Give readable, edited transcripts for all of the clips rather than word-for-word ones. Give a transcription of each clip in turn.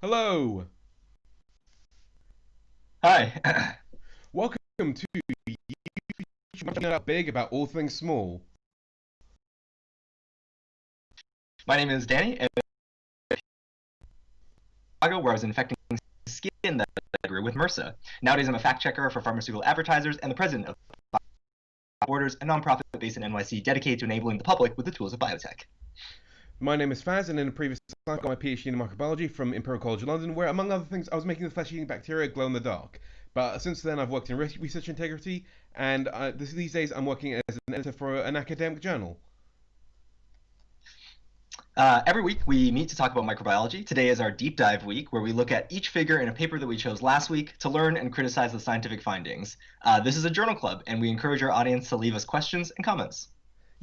Hello! Hi, Welcome to You Finding Out Big About All Things Small. my name is Danny, and in Chicago, where I was infecting skin that I grew with MRSA. Nowadays, I'm a fact checker for pharmaceutical advertisers and the president of Borders, a nonprofit based in NYC dedicated to enabling the public with the tools of biotech. My name is Faz, and in a previous life, I got my PhD in microbiology from Imperial College London, where, among other things, I was making the flesh-eating bacteria glow in the dark. But since then, I've worked in research integrity, and these days, I'm working as an editor for an academic journal. Every week, we meet to talk about microbiology. Today is our deep dive week, where we look at each figure in a paper that we chose last week to learn and criticize the scientific findings. This is a journal club, and we encourage our audience to leave us questions and comments.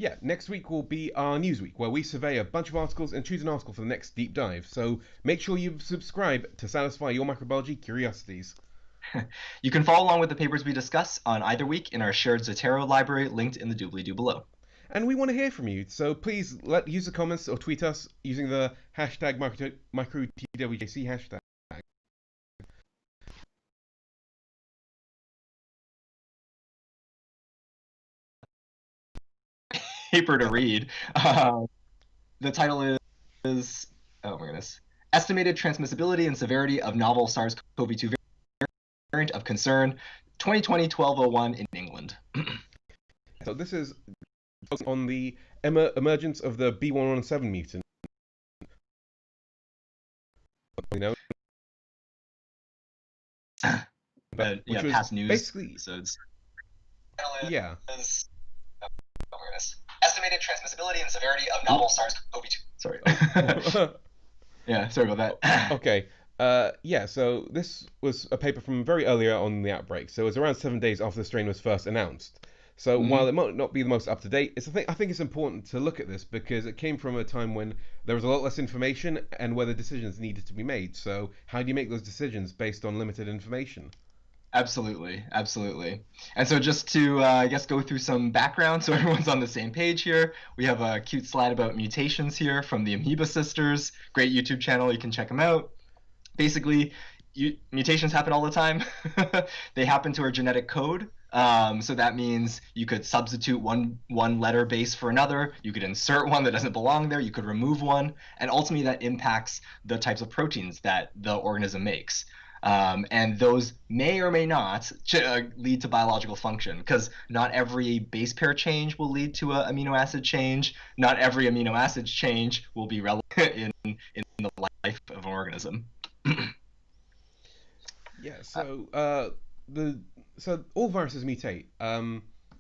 Yeah, next week will be our news week, where we survey a bunch of articles and choose an article for the next deep dive. So make sure you subscribe to satisfy your microbiology curiosities. You can follow along with the papers we discuss on either week in our shared Zotero library linked in the doobly-doo below. And we want to hear from you, so please use the comments or tweet us using the hashtag microTWJC hashtag. Paper to read. The title is, oh my goodness, Estimated Transmissibility and Severity of Novel SARS-CoV-2 Variant of Concern, 2020-1201 in England. So this is on the emergence of the B117 mutant. You know, but which Yeah, was past news basically episodes. yeah. Is, oh my goodness. Estimated transmissibility and severity of novel SARS-CoV-2. Sorry. Yeah, sorry about that. Okay. Yeah, so this was a paper from very earlier on the outbreak. So it was around 7 days after the strain was first announced. So while Mhm. it might not be the most up to date, I think it's important to look at this because it came from a time when there was a lot less information and where the decisions needed to be made. So how do you make those decisions based on limited information? Absolutely, absolutely. And so just to, I guess, go through some background so everyone's on the same page here, we have a cute slide about mutations here from the Amoeba Sisters. Great YouTube channel, you can check them out. Basically, mutations happen all the time. They happen to our genetic code. So that means you could substitute one letter base for another. You could insert one that doesn't belong there. You could remove one, and ultimately that impacts the types of proteins that the organism makes. And those may or may not lead to biological function because not every base pair change will lead to an amino acid change. Not every amino acid change will be relevant in the life of an organism. Yeah, the so all viruses mutate.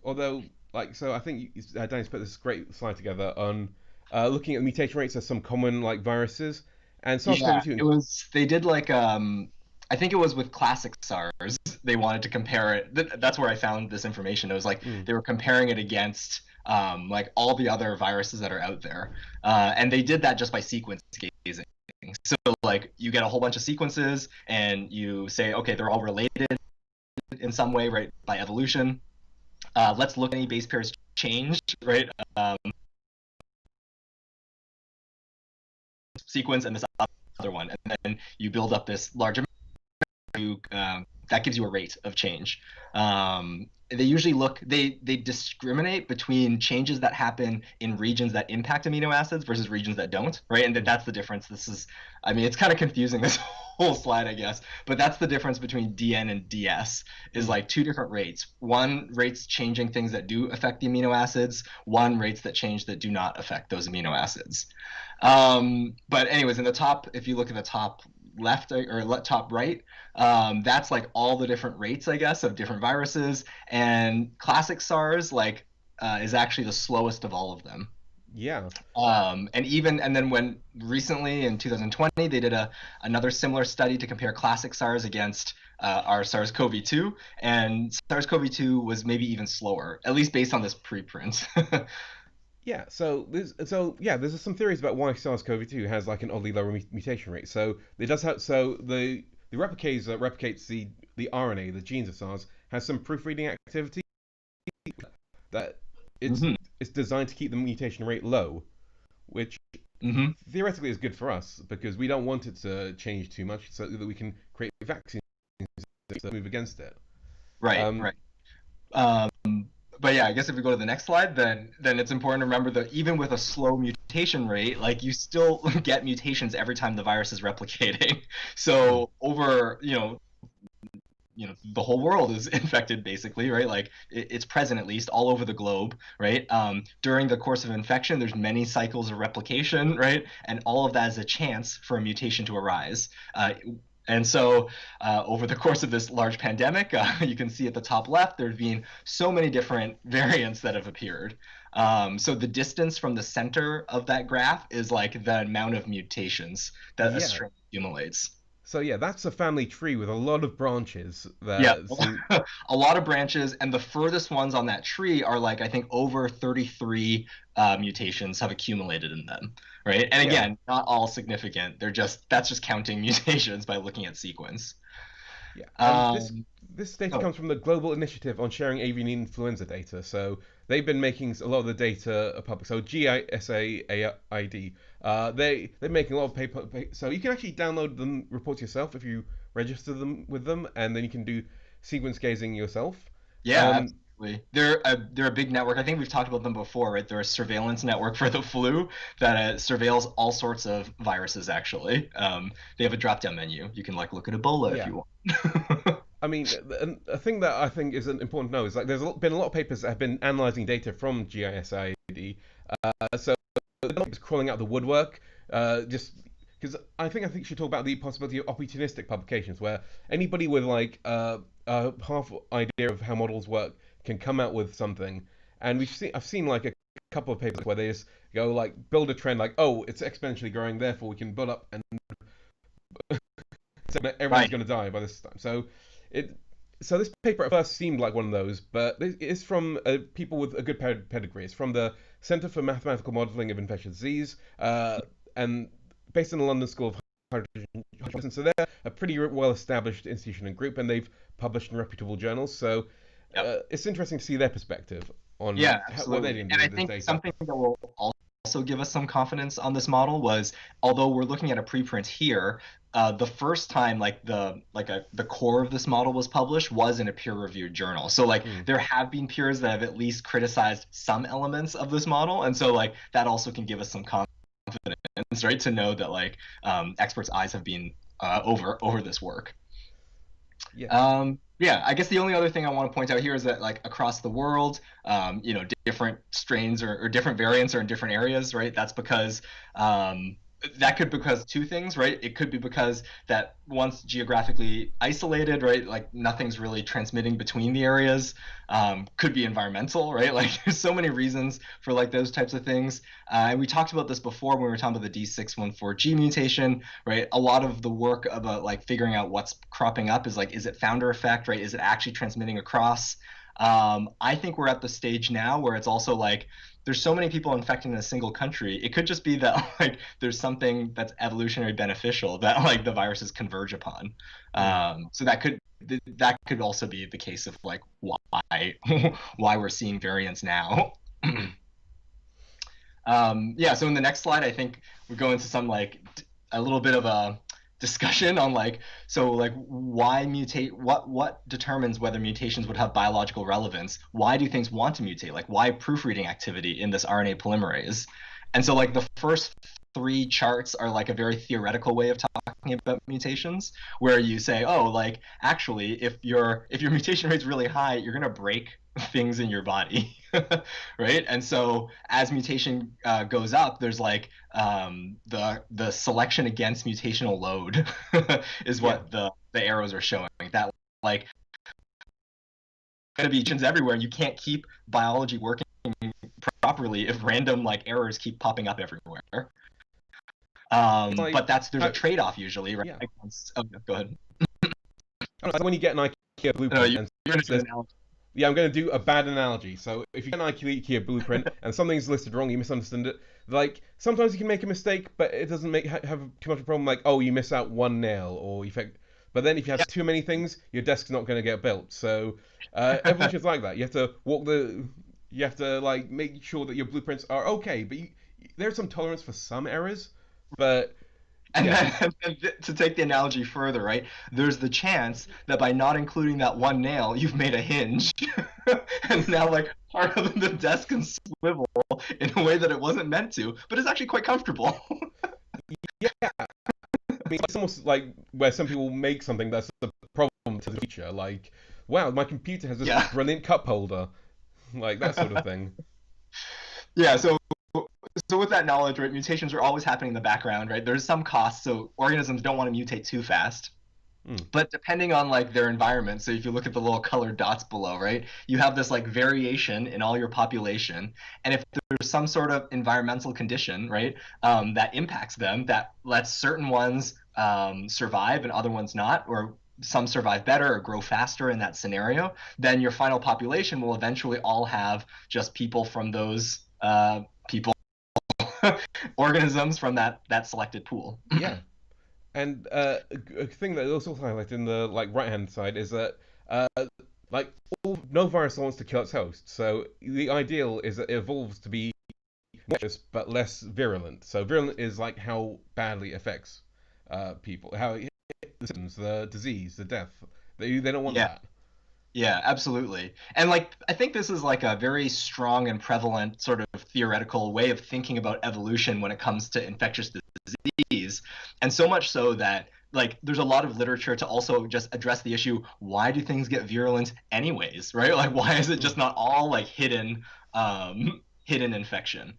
Although I think Danny's put this great slide together on looking at the mutation rates of some common like viruses and Yeah, SARS-CoV-2. it was. They did like I think it was with classic SARS. They wanted to compare it. That's where I found this information. It was like Mm, they were comparing it against like all the other viruses that are out there, and they did that just by sequence gazing. So like you get a whole bunch of sequences, and you say, okay, they're all related in some way, right, by evolution. Let's look at any base pairs changed, right? Sequence and this other one, and then you build up this larger that gives you a rate of change. They usually they discriminate between changes that happen in regions that impact amino acids versus regions that don't, right? And mm. that's the difference. This is, I mean, it's kind of confusing this whole slide, I guess, but that's the difference between DN and DS is Mm. like two different rates. One rates changing things that do affect the amino acids, one rates that change that do not affect those amino acids. But anyways, in the top, if you look at the top left or top right, that's like all the different rates, I guess, of different viruses. And classic SARS is actually the slowest of all of them. Yeah. And then when recently in 2020 they did another similar study to compare classic SARS against our SARS-CoV-2, and SARS-CoV-2 was maybe even slower, at least based on this preprint. Yeah, there's some theories about why SARS-CoV-2 has like an oddly lower mutation rate. So it does have the replicase that replicates the RNA, the genes of SARS, has some proofreading activity that it's Mhm. it's designed to keep the mutation rate low, which Hmm. theoretically is good for us because we don't want it to change too much, so that we can create vaccines to move against it. Right, Um, right. Um, but yeah, I guess if we go to the next slide, then it's important to remember that even with a slow mutation rate, like you still get mutations every time the virus is replicating. mm, So over, the whole world is infected basically, right? Like it's present at least all over the globe, right? During the course of infection, there's many cycles of replication, right? And all of that is a chance for a mutation to arise. And so, over the course of this large pandemic, you can see at the top left, there's been so many different variants that have appeared. So the distance from the center of that graph is like the amount of mutations that a yeah. strain accumulates. So yeah, that's a family tree with a lot of branches Yeah, that seem. a lot of branches, and the furthest ones on that tree are like I think over 33 mutations have accumulated in them, right? And Yeah. again, not all significant. That's just counting mutations by looking at sequence. Yeah, and Um, this data oh, comes from the Global Initiative on Sharing Avian Influenza Data. So they've been making a lot of the data public. So GISAID, they're making a lot of paper. So you can actually download them reports yourself if you register them with them, and then you can do sequence gazing yourself. yeah, Um, absolutely. They're a big network. I think we've talked about them before, right? They're a surveillance network for the flu that surveils all sorts of viruses. Actually, they have a drop-down menu. You can like look at Ebola if yeah, you want. I mean, a thing that I think is important to know is like been a lot of papers that have been analyzing data from GISID. So it's crawling out the woodwork, just because I think you should talk about the possibility of opportunistic publications, where anybody with like a half idea of how models work can come out with something, and I've seen like a couple of papers where they just go like build a trend like, oh, it's exponentially growing, therefore we can build up and everyone's Right. going to die by this time. It so this paper at first seemed like one of those, but it's from people with a good pedigree. It's from the Center for Mathematical Modeling of Infectious Disease, and based in the London School of Hydrogen. So they're a pretty well-established institution and group, and they've published in reputable journals. So Yep. it's interesting to see their perspective on Yeah, what they're absolutely. going to And do I with this think data. something that will also give us some confidence on this model was, although we're looking at a preprint here, the first time the core of this model was published was in a peer-reviewed journal. So like Mm, there have been peers that have at least criticized some elements of this model, and so like that also can give us some confidence, right, to know that like experts' eyes have been over this work. yeah. Yeah, I guess the only other thing I want to point out here is that like across the world, different strains or different variants are in different areas, right? That's because that could be because two things, right? It could be because that once geographically isolated, right, like nothing's really transmitting between the areas. Could be environmental, right? Like there's so many reasons for like those types of things. And we talked about this before when we were talking about the D614G mutation, right? A lot of the work about like figuring out what's cropping up is like, is it founder effect, right? Is it actually transmitting across? I think we're at the stage now where it's also like there's so many people infected in a single country. It could just be that like there's something that's evolutionary beneficial that like the viruses converge upon. Mm. So that could also be the case of like why why we're seeing variants now. Yeah, so in the next slide, I think we go into some like a little bit of a discussion on like so like why mutate, what determines whether mutations would have biological relevance, why do things want to mutate, like why proofreading activity in this RNA polymerase. And so like the first three charts are like a very theoretical way of talking about mutations, where you say, oh, like actually if your mutation rate's really high, you're going to break things in your body. Right? And so as mutation goes up, there's like the selection against mutational load is Yeah. what the arrows are showing. That like going to be mutations everywhere, and you can't keep biology working properly if random like errors keep popping up everywhere. It's like But there's a how, trade-off usually, right? yeah. Oh, go ahead. Like when you get an IKEA No, blueprint and you're gonna do says, an analogy. yeah, I'm going to do a bad analogy. So if you get an IKEA blueprint and something's listed wrong, you misunderstand it. Like sometimes you can make a mistake, but it doesn't have too much of a problem. Like, oh, you miss out one nail, or you fact. But then if you have too many things, your desk's not going to get built. So Yeah. evolution's like that. You have to like make sure that your blueprints are okay, but there's some tolerance for some errors, but And yeah, then to take the analogy further, right? There's the chance that by not including that one nail, you've made a hinge, and now like part of the desk can swivel in a way that it wasn't meant to, but it's actually quite comfortable. yeah. I mean, it's almost like where some people make something that's a problem to the future. Like, wow, my computer has this Yeah. brilliant cup holder, like that sort of thing. Yeah, so with that knowledge, right, mutations are always happening in the background, right? There's some cost, so organisms don't want to mutate too fast. Mm, But depending on like their environment, so if you look at the little colored dots below, right, you have this like variation in all your population. And if there's some sort of environmental condition, right, that impacts them, that lets certain ones survive and other ones not, or some survive better or grow faster in that scenario, then your final population will eventually all have just people from those people organisms from that selected pool. yeah. And a thing that is also highlighted in the like right hand side is that uh, like no virus wants to kill its host. So the ideal is that it evolves to be more dangerous but less virulent. So virulent is like how badly it affects people, how it the symptoms, the disease, the death. They don't want Yeah. that. Yeah, absolutely. And like I think this is like a very strong and prevalent sort of theoretical way of thinking about evolution when it comes to infectious disease. And so much so that like there's a lot of literature to also just address the issue, why do things get virulent anyways, right? Like why is it Mm. just not all like hidden infection?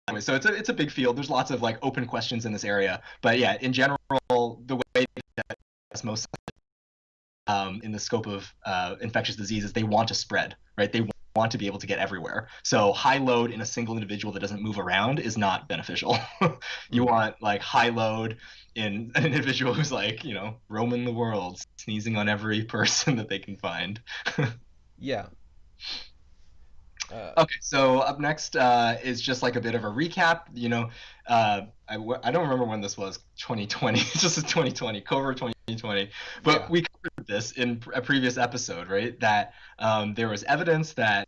Anyway, so it's a big field. There's lots of like open questions in this area. But yeah, in general, the way that's most in the scope of infectious diseases, they want to spread, right? They want to be able to get everywhere. So high load in a single individual that doesn't move around is not beneficial. You Mm. want like high load in an individual who's like, roaming the world, sneezing on every person that they can find. Yeah. Uh, Okay, so up next is just like a bit of a recap. I don't remember when this was, 2020. It's just a 2020, COVID 2020. But yeah. we covered this in a previous episode, right? That there was evidence that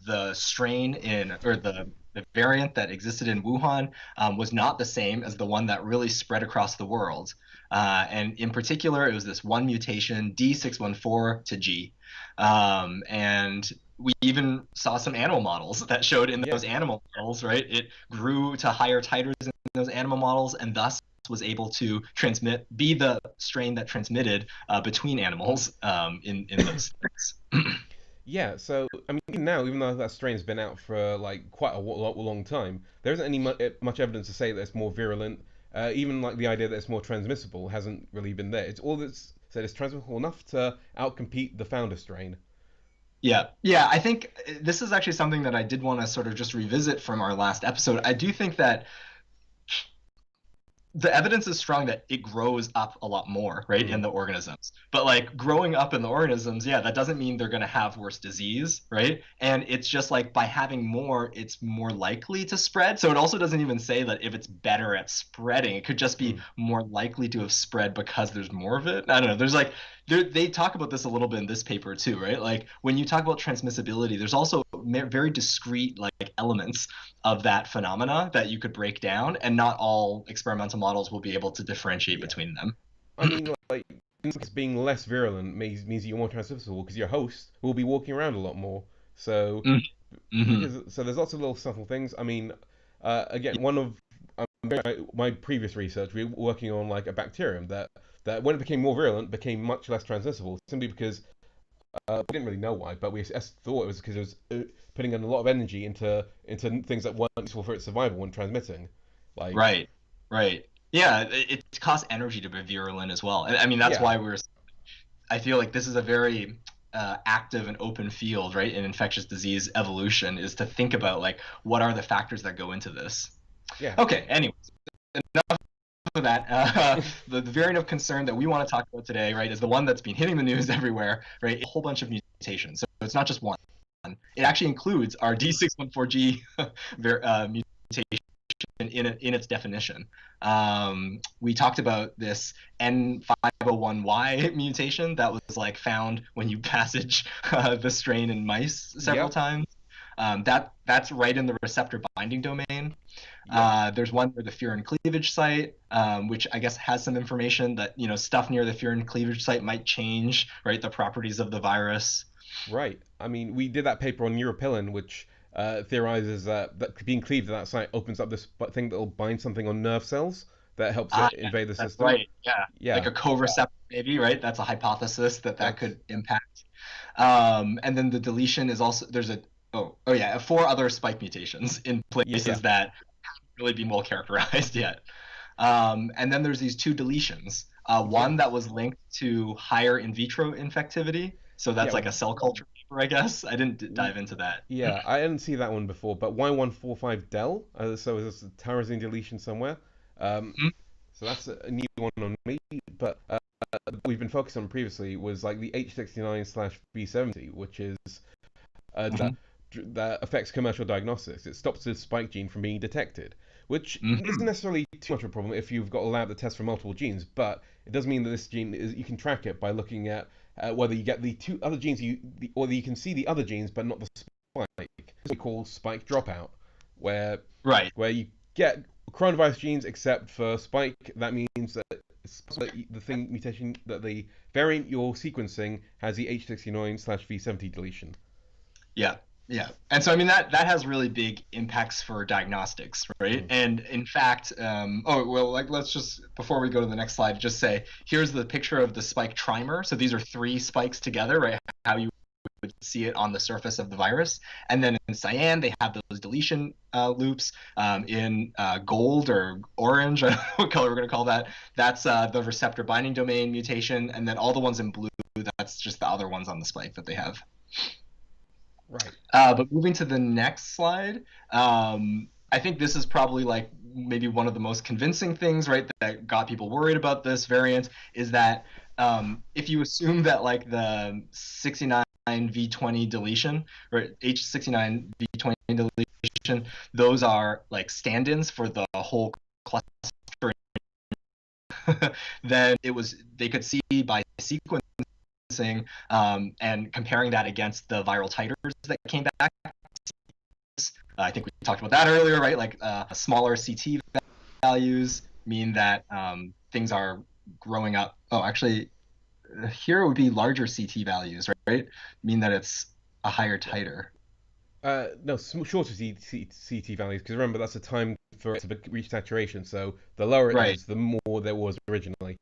the strain or the variant that existed in Wuhan was not the same as the one that really spread across the world. And in particular, it was this one mutation, D614 to G. And we even saw some animal models that showed in Yeah. those animal models, right? It grew to higher titers in those animal models and thus was able to be the strain that transmitted between animals in those things. Yeah, so I mean, even now, even though that strain's been out for like quite a long time, there isn't any much evidence to say that it's more virulent. Even like the idea that it's more transmissible hasn't really been there. It's all that's said it's transmissible enough to outcompete the founder strain. Yeah, yeah. I think this is actually something that I did want to sort of just revisit from our last episode. I do think that the evidence is strong that it grows up a lot more, right, in Mm, the organisms. But like growing up in the organisms, yeah, that doesn't mean they're going to have worse disease, right? And it's just like by having more, it's more likely to spread. So it also doesn't even say that if it's better at spreading, it could just be mm. more likely to have spread because there's more of it. I don't know. There's like they talk about this a little bit in this paper too, right? Like when you talk about transmissibility, there's also very discrete like elements of that phenomena that you could break down, and not all experimental models will be able to differentiate Yeah, between them. I mean, like it's being less virulent means you're more transmissible because your host will be walking around a lot more. So Mm-hmm. because so there's lots of little subtle things. I mean, again, one of my previous research, we were working on like a bacterium that when it became more virulent became much less transmissible simply because we didn't really know why, but we thought it was because it was putting in a lot of energy into things that weren't useful for its survival and transmitting. Like, Right, right. Yeah, it costs energy to be virulent as well. I mean, that's yeah, why I feel like this is a very active and open field, right? In infectious disease evolution is to think about like what are the factors that go into this. yeah, Okay, anyways, enough of that. The variant of concern that we want to talk about today, right, is the one that's been hitting the news everywhere, right? A whole bunch of mutations. So it's not just one. It actually includes our D614G mutation in its definition. We talked about this N501Y mutation that was like found when you passage the strain in mice several yep, times. That's right in the receptor binding domain. Yeah. There's one near the furin cleavage site, which I guess has some information that, stuff near the furin cleavage site might change, right, the properties of the virus. Right. I mean, we did that paper on neuropilin, which theorizes that being cleaved at that site opens up this thing that will bind something on nerve cells that helps it Yeah, invade the that's system. right. Yeah, like Yeah. a co-receptor, maybe, right? That's a hypothesis that That's could impact. And then the deletion is also there's a oh yeah, four other spike mutations in yeah. places that haven't really been well characterized yet. And then there's these two deletions. Yeah. One that was linked to higher in vitro infectivity. So Yeah. that's like a cell culture paper, I guess. I didn't dive into that. Yeah, I didn't see that one before, but Y145 del, so is this a tyrosine deletion somewhere? Um, Mhm, so that's a new one on me, but we've been focused on previously was like the H69 slash B70, which is mhm, that affects commercial diagnostics. It stops the spike gene from being detected, which isn't mhm. necessarily too much of a problem if you've got a lab that tests for multiple genes, but it does mean that this gene is you can track it by looking at whether you get the two other genes or you can see the other genes but not the spike. This we call spike dropout, where Right. you get coronavirus genes except for spike. That means that the thing mutation that the variant you're sequencing has the H69 slash V70 deletion. Yeah, yeah. And so I mean that has really big impacts for diagnostics, right? Mm. And in fact, oh well, like let's just before we go to the next slide, just say here's the picture of the spike trimer. So these are three spikes together, right? How you would see it on the surface of the virus. And then in cyan, they have those deletion loops. In gold or orange, I don't know what color we're going to call that. That's the receptor binding domain mutation. And then all the ones in blue, that's just the other ones on the spike that they have. Right. But moving to the next slide, I think this is probably like maybe one of the most convincing things, right, that got people worried about this variant is that if you assume that like the 69V20 deletion or H69V20 deletion, those are like stand-ins for the whole cluster, then they could see by sequencing and comparing that against the viral titers that came back. I think we talked about that earlier, right? Like smaller CT values mean that things are growing up. Oh, actually, here it would be larger CT values, right? Mean that it's a higher titer. No, shorter CT values, because remember that's the time for it to reach saturation. So the lower it Right, is, the more there was originally.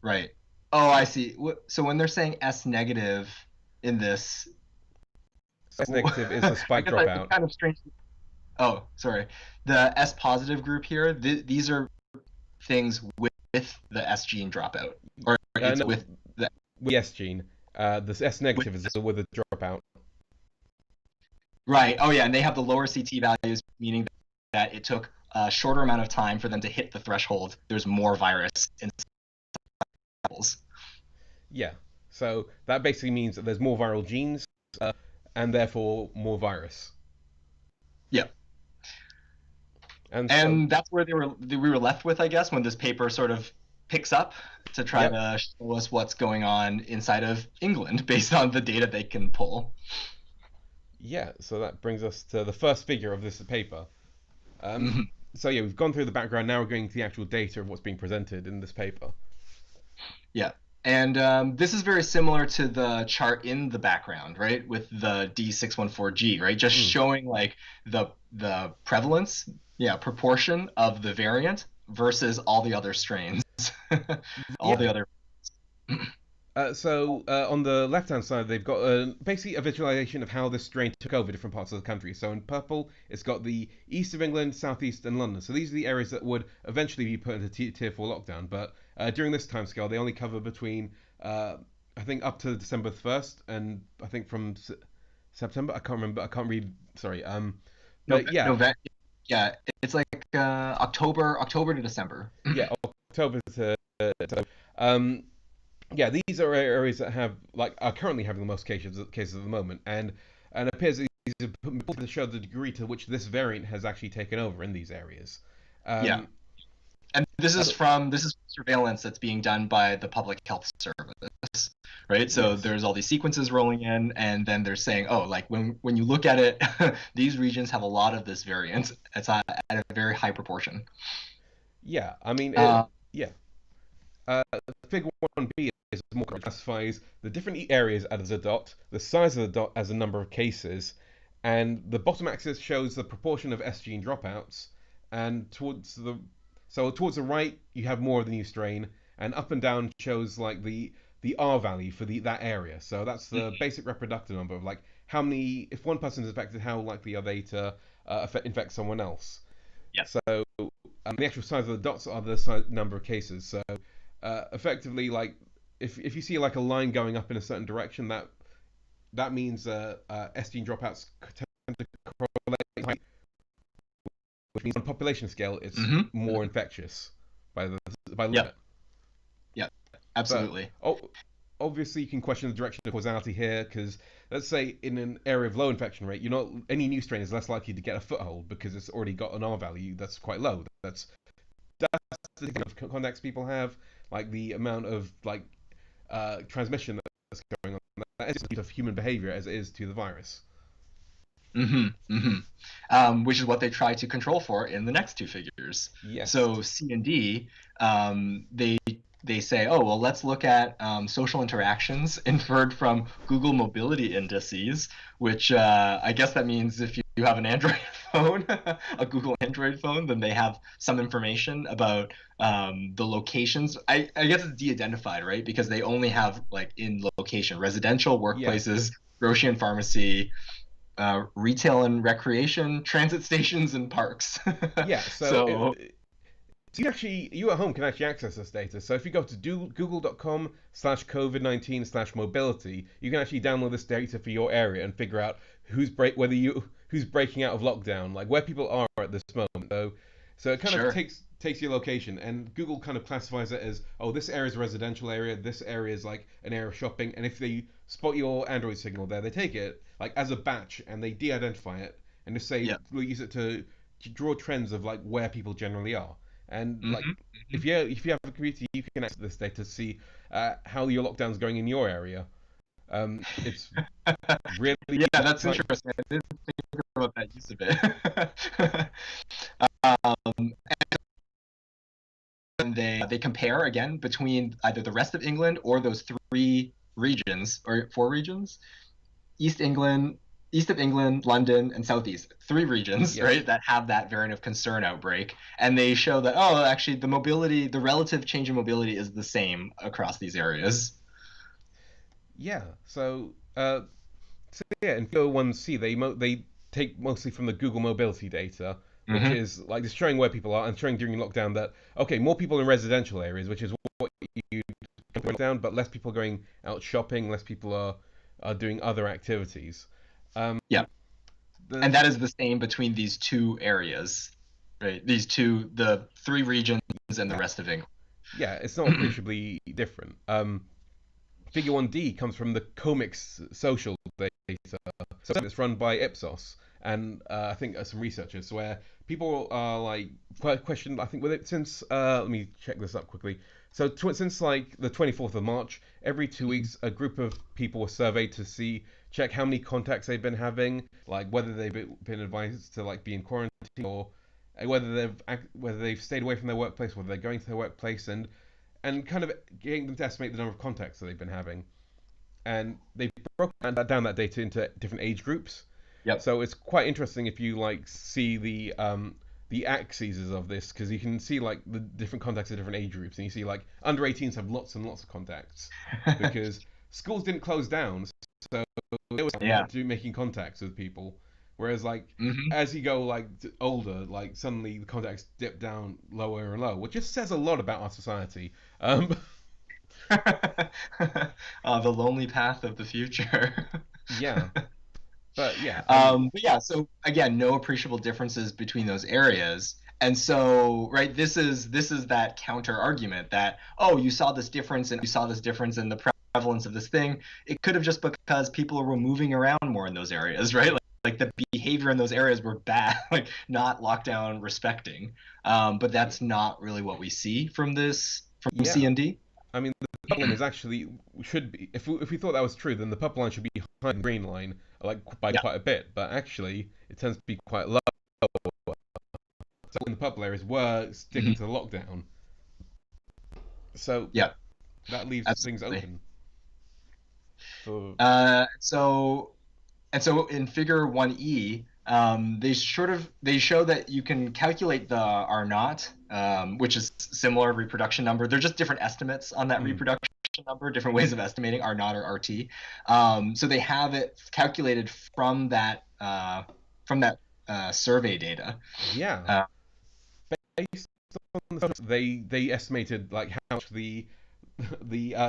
right. Oh, I see. So when they're saying S negative in this, S negative is I the spike guess it's dropout. kind of strange. Oh, sorry. The S positive group here, these are things with the S gene dropout, or it's No, with the with the S gene. The S with negative is with the dropout. right. Oh yeah, and they have the lower CT values, meaning that it took a shorter amount of time for them to hit the threshold. There's more virus in samples. Yeah. So that basically means that there's more viral genes, uh, and therefore more virus. Yeah, And so, and that's where we were left with, I guess, when this paper sort of picks up to try yep. to show us what's going on inside of England based on the data they can pull. Yeah. So that brings us to the first figure of this paper. Um, Mhm. so yeah, we've gone through the background. Now we're going to the actual data of what's being presented in this paper. Yeah. And this is very similar to the chart in the background, right? With the D614G, right? Just Mm. showing like the prevalence, yeah, proportion of the variant versus all the other strains, all the Yeah. other. On the left-hand side, they've got basically a visualization of how this strain took over different parts of the country. So in purple, it's got the east of England, southeast, and London. So these are the areas that would eventually be put into tier 4 lockdown. But during this timescale, they only cover between, I think, up to December 1st, and I think from September. I can't remember. I can't read. Sorry. But yeah, November, yeah, it's like October to December. yeah, October to um, yeah, these are areas that have are currently having the most cases at the moment, and it appears that these are important to show the degree to which this variant has actually taken over in these areas. Yeah. Um, And this is so, from surveillance that's being done by the Public Health Service, right? So Yes. there's all these sequences rolling in, and then they're saying, oh, like when you look at it, these regions have a lot of this variance. It's at a very high proportion. Yeah. I mean, Uh, yeah. Uh, Figure 1b is more classifies the different areas as a dot, the size of the dot as a number of cases, and the bottom axis shows the proportion of S gene dropouts, and towards the right you have more of the new strain, and up and down shows like the R value for that area. So that's the basic reproductive number of like how many, if one person is affected, how likely are they to infect someone else. yeah. So the actual size of the dots are the size, number of cases. So effectively, like if you see like a line going up in a certain direction, that means S gene dropouts tend to correlate, which means on a population scale, it's Hmm. more infectious by the look of Yep. it. Yep. But Absolutely. obviously, you can question the direction of causality here because let's say in an area of low infection rate, you're not any new strain is less likely to get a foothold because it's already got an R value that's quite low. That's the kind of contacts people have, like the amount of like transmission that's going on. That is of human behavior as it is to the virus. Hmm. Hmm. Which is what they try to control for in the next two figures. Yes. So C and D, they say, oh well, let's look at social interactions inferred from Google mobility indices, which I guess that means if you have an Android phone, a Google Android phone, then they have some information about the locations. I guess it's de-identified, right? Because they only have like in location, residential, Yeah. workplaces, grocery and pharmacy, retail and recreation, transit stations, and parks. Yeah. So So, you at home can actually access this data. So if you go to google.com/COVID-19/mobility, you can actually download this data for your area and figure out who's breaking out of lockdown, like where people are at this moment. So it kind of sure. takes your location, and Google kind of classifies it as, oh, this area is a residential area, this area is like an area of shopping, and if they spot your Android signal there, they take it like as a batch and they de-identify it and just say Yeah. we'll use it to draw trends of like where people generally are. And like Hmm. if you have a computer, you can access this data to see how your lockdown's going in your area. It's really Yeah, that's like interesting. I didn't think about that use of it. um, and they compare again between either the rest of England or those three regions or four regions, East England, East of England, London, and Southeast. Three regions, yes, right, that have that variant of concern outbreak. And they show that, oh, actually, the mobility, the relative change in mobility is the same across these areas. yeah. So yeah, in Figure 1C, they take mostly from the Google mobility data, which Hmm. is like just showing where people are and showing during lockdown that okay, more people in residential areas, which is what you down, but less people going out shopping, less people are doing other activities. Um, Yeah. the And that is the same between these two areas, right? These two, the three regions and the yeah, rest of England. yeah, it's not appreciably different. Figure 1D comes from the Comics social data. So it's run by Ipsos and I think some researchers where people are like questioned. I think with it since let me check this up quickly. So since like the 24th of March, every 2 weeks a group of people were surveyed to check how many contacts they've been having, like whether they've been advised to like be in quarantine or whether they've stayed away from their workplace, whether they're going to their workplace, and kind of getting them to estimate the number of contacts that they've been having. And they broke down that data into different age groups. Yep. So it's quite interesting if you like see the axes of this because you can see like the different contacts of different age groups, and you see like under 18s have lots and lots of contacts because schools didn't close down, so they were Yeah. making contacts with people. Whereas like Hmm. as you go like older, like suddenly the contacts dip down lower and lower, which just says a lot about our society. Um, The lonely path of the future. yeah, but yeah, But yeah, so again, no appreciable differences between those areas. And so, right, this is that counter argument that, oh, you saw this difference and you saw this difference in the prevalence of this thing. It could have just because people were moving around more in those areas, right? Like the behavior in those areas were bad, like not lockdown respecting. But that's not really what we see from this from yeah. C and D. I mean, the purple line is actually should be if we thought that was true, then the purple line should be behind the green line like by Yeah. quite a bit. But actually, it tends to be quite low. So in the purple areas were sticking Mhm. to the lockdown, so Yeah, that leaves things absolutely. open for. So and so in figure 1E, they show that you can calculate the R naught, which is similar reproduction number. They're just different estimates on that Mm, reproduction number, different ways of estimating R naught or RT. So they have it calculated from that survey data. yeah, Uh, based on they estimated like how much the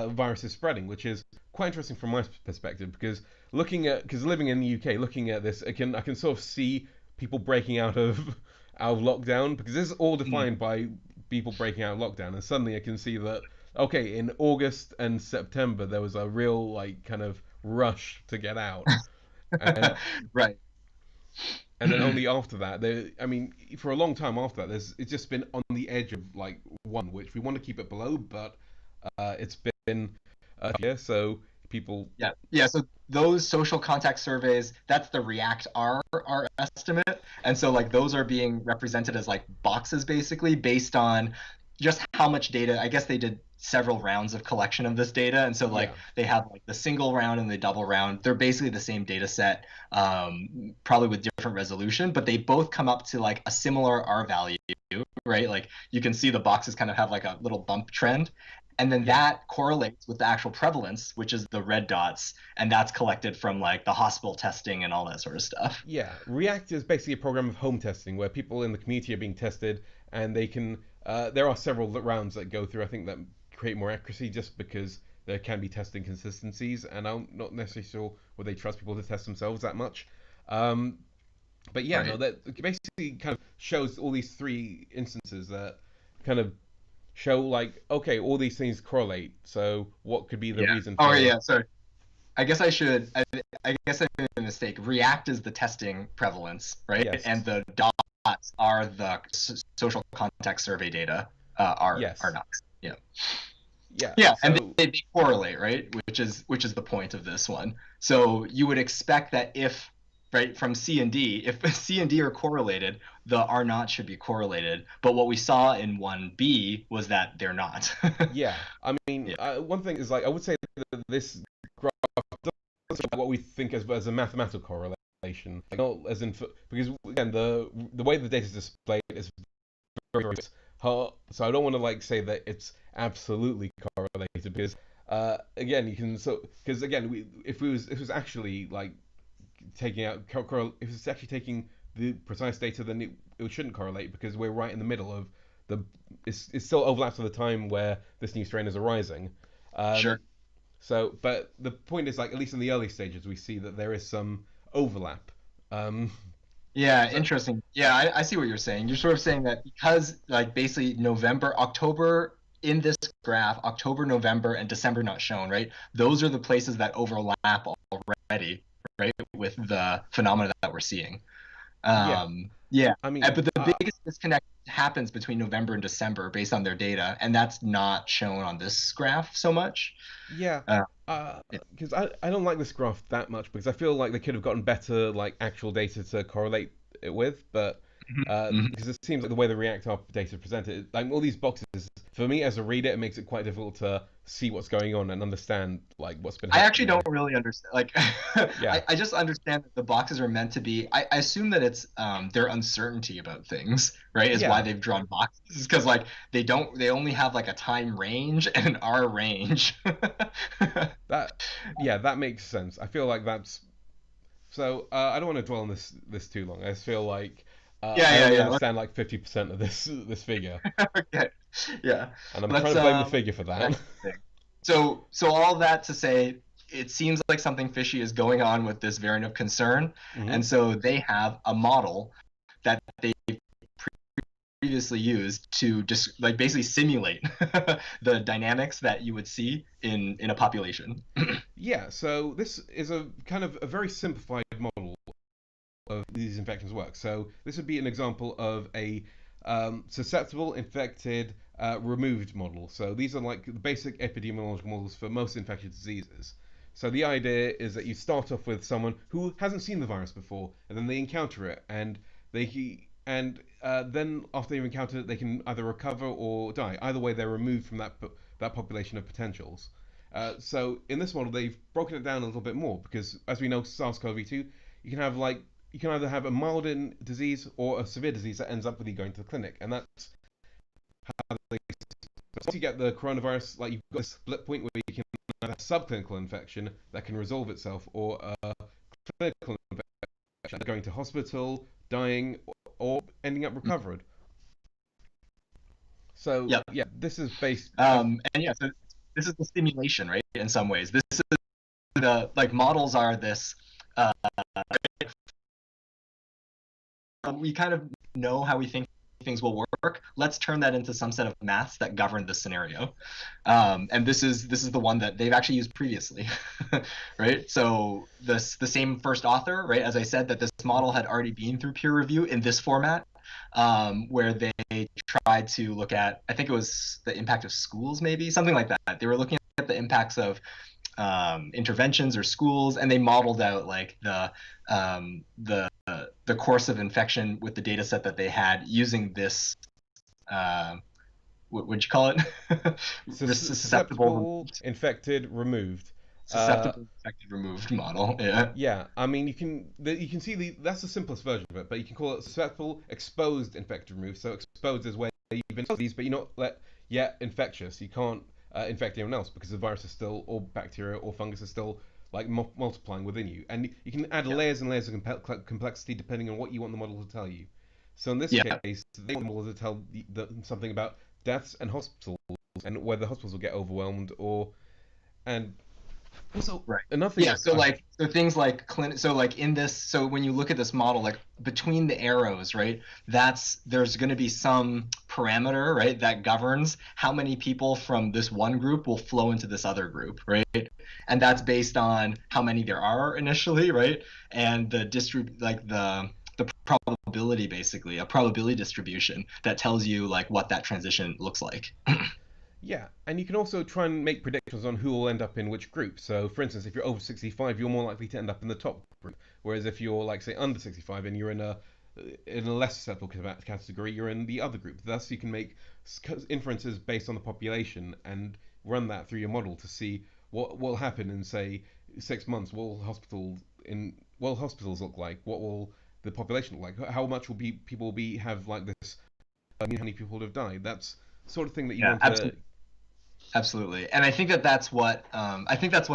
virus is spreading, which is quite interesting from my perspective because because living in the UK, looking at this, I can sort of see people breaking out of lockdown because this is all mm. defined by people breaking out of lockdown, and suddenly I can see that okay, in August and September there was a real like kind of rush to get out, and Right. and then only after that, I mean, for a long time after that, it's just been on the edge of like one, which we want to keep it below, but it's been yeah, so people, Yeah. Yeah. So those social contact surveys, that's the React R estimate. And so like those are being represented as like boxes basically based on just how much data. I guess they did several rounds of collection of this data. And so like yeah, they have like the single round and the double round. They're basically the same data set, probably with different resolution, but they both come up to like a similar R value, right? Like you can see the boxes kind of have like a little bump trend. And then yeah, that correlates with the actual prevalence, which is the red dots, and that's collected from like the hospital testing and all that sort of stuff. yeah. React is basically a program of home testing where people in the community are being tested, and they can. There are several rounds that go through. I think that create more accuracy just because there can be testing consistencies, and I'm not necessarily sure whether they trust people to test themselves that much. Um, but yeah, no, Right. that basically kind of shows all these three instances that kind of show like okay, all these things correlate. So what could be the Yeah. reason Oh for? yeah. Sorry. I guess I should. I guess I made a mistake. React is the testing prevalence, right? Yes, And the dots are the social contact survey data. Are yes, not. Yeah. yeah. Yeah, and So they correlate, right? Which is the point of this one. So you would expect that if right from C and D, if C and D are correlated, the R naught should be correlated. But what we saw in 1B was that they're not. yeah, I mean, Yeah. one thing is like I would say that this graph doesn't show what we think as a mathematical correlation, like, not as in because again the way the data is displayed is very hard, so I don't want to like say that it's absolutely correlated because again you can so because again if it was actually like taking out if it's actually taking the precise data, then it shouldn't correlate because we're right in the middle of the it still overlaps with the time where this new strain is arising. Um, Sure. but the point is like at least in the early stages we see that there is some overlap. Um, Yeah, so interesting. Yeah, I see what you're saying. You're sort of saying that because like basically November, October in this graph, October, November, and December not shown, right? Those are the places that overlap already, right, with the phenomena that we're seeing. yeah, Yeah, I mean, but the biggest disconnect happens between November and December based on their data, and that's not shown on this graph so much. yeah, Uh, because I don't like this graph that much because I feel like they could have gotten better like actual data to correlate it with, but mhm. because it seems like the way the React ARP data is presented, like all these boxes, for me as a reader, it makes it quite difficult to see what's going on and understand like what's been I actually happening don't there. really understand. Like, Yeah, I just understand that the boxes are meant to be. I assume that it's their uncertainty about things, right? Is why yeah, they've drawn boxes because like they only have like a time range and an R range. that yeah that makes sense. I feel like that's so. I don't want to dwell on this too long. I just feel like Yeah, I yeah, only yeah. understand like 50% of this figure, Okay, yeah. and I'm trying Let's to blame the figure for back that. to the thing. So all that to say, it seems like something fishy is going on with this variant of concern, Hmm. and so they have a model that they previously used to just like basically simulate the dynamics that you would see in a population. Yeah, so this is a kind of a very simplified model of these infections work. So this would be an example of susceptible, infected, removed model. So these are like the basic epidemiological models for most infectious diseases. So the idea is that you start off with someone who hasn't seen the virus before, and then they encounter it, and then after they've encountered it, they can either recover or die. Either way, they're removed from that population of potentials. So in this model, they've broken it down a little bit more because, as we know, SARS-CoV-2, you can have like you can either have a mild disease or a severe disease that ends up with you going to the clinic, and that's how they. So once you get the coronavirus, like you've got a split point where you can have a subclinical infection that can resolve itself, or a clinical infection, going to hospital, dying, or ending up recovered. So Yep. yeah, this is based. And yeah, so this is the simulation, right? In some ways, this is the like models are this. We kind of know how we think things will work. Let's turn that into some set of maths that govern the scenario. And this is the one that they've actually used previously, right? So the same first author, right? As I said, that this model had already been through peer review in this format, where they tried to look at, I think it was the impact of schools, maybe something like that. They were looking at the impacts of interventions or schools, and they modeled out like the course of infection with the data set that they had using this what would you call it? Susceptible, infected, removed. Susceptible, infected, removed model. Yeah. Yeah, I mean you can see that's the simplest version of it, but you can call it susceptible, exposed, infected, removed. So exposed is where you've been exposed to these, but you're not yet infectious. You can't infect anyone else because the virus is still, or bacteria or fungus is still like multiplying within you, and you can add layers and layers of complexity depending on what you want the model to tell you. So in this case, they want the model to tell something about deaths and hospitals and whether hospitals will get overwhelmed and also Right. another thing. Yeah. So things like so like in this. So when you look at this model, like between the arrows, right? There's going to be some parameter, right, that governs how many people from this one group will flow into this other group, right? And that's based on how many there are initially, right? And the the probability, basically a probability distribution that tells you like what that transition looks like. Yeah, and you can also try and make predictions on who will end up in which group. So, for instance, if you're over 65, you're more likely to end up in the top group. Whereas if you're, like, say, under 65 and you're in a less susceptible category, you're in the other group. Thus, you can make inferences based on the population and run that through your model to see what will happen in, say, 6 months. What will hospitals look like? What will the population look like? How much will people have like this? How many people have died? That's sort of thing that you Yeah, want to. absolutely. And I think that's what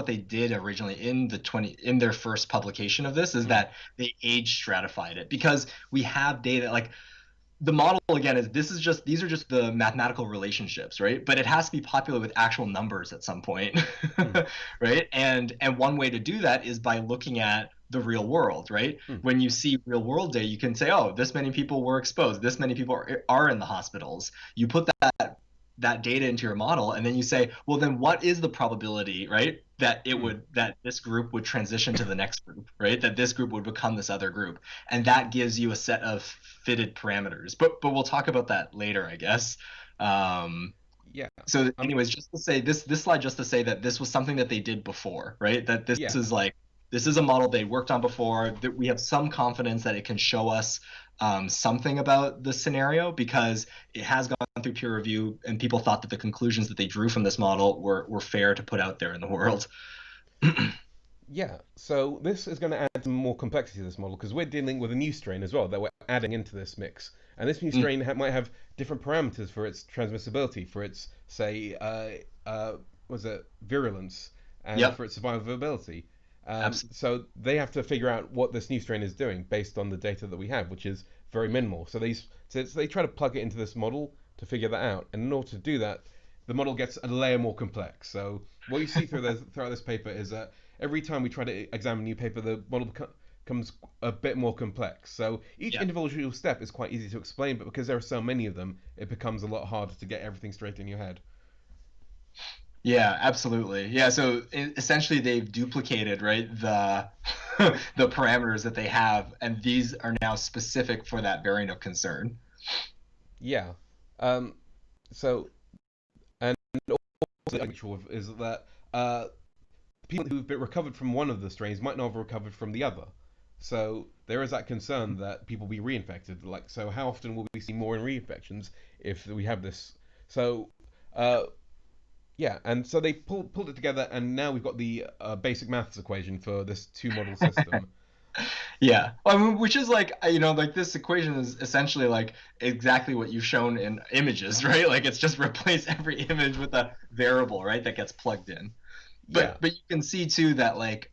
they did originally in their first publication of this, is that they age stratified it, because we have data like the model again is these are just the mathematical relationships, right? But it has to be populated with actual numbers at some point, right? And one way to do that is by looking at the real world, right? When you see real world data, you can say, oh, this many people were exposed, this many people are in the hospitals. You put that data into your model, and then you say, well, then what is the probability, right, that that this group would transition to the next group, right, that this group would become this other group, and that gives you a set of fitted parameters. But we'll talk about that later, I guess. Yeah. So anyways, just to say this slide, just to say that this was something that they did before, right? That this is a model they worked on before, that we have some confidence that it can show us something about the scenario, because it has gone through peer review and people thought that the conclusions that they drew from this model were fair to put out there in the world. Yeah, so this is going to add some more complexity to this model because we're dealing with a new strain as well that we're adding into this mix. And this new strain might have different parameters for its transmissibility, for its, say, was it virulence, and for its survivability. So they have to figure out what this new strain is doing based on the data that we have, which is very minimal. So they try to plug it into this model to figure that out. And in order to do that, the model gets a layer more complex. So what you see throughout this paper is that every time we try to examine a new paper, the model becomes a bit more complex. So each individual step is quite easy to explain, but because there are so many of them, it becomes a lot harder to get everything straight in your head. Yeah, absolutely. Yeah, so essentially they've duplicated, right, the the parameters that they have, and these are now specific for that variant of concern. Yeah. Um, so, and also the actual is that people who've been recovered from one of the strains might not have recovered from the other. So there is that concern that people be reinfected. Like, so how often will we see more in reinfections if we have this? So, uh, yeah, and so they pulled it together, and now we've got the basic maths equation for this two model system. Yeah, I mean, which is like, like this equation is essentially like exactly what you've shown in images, right? Like it's just replace every image with a variable, right, that gets plugged in. Yeah, But you can see too that like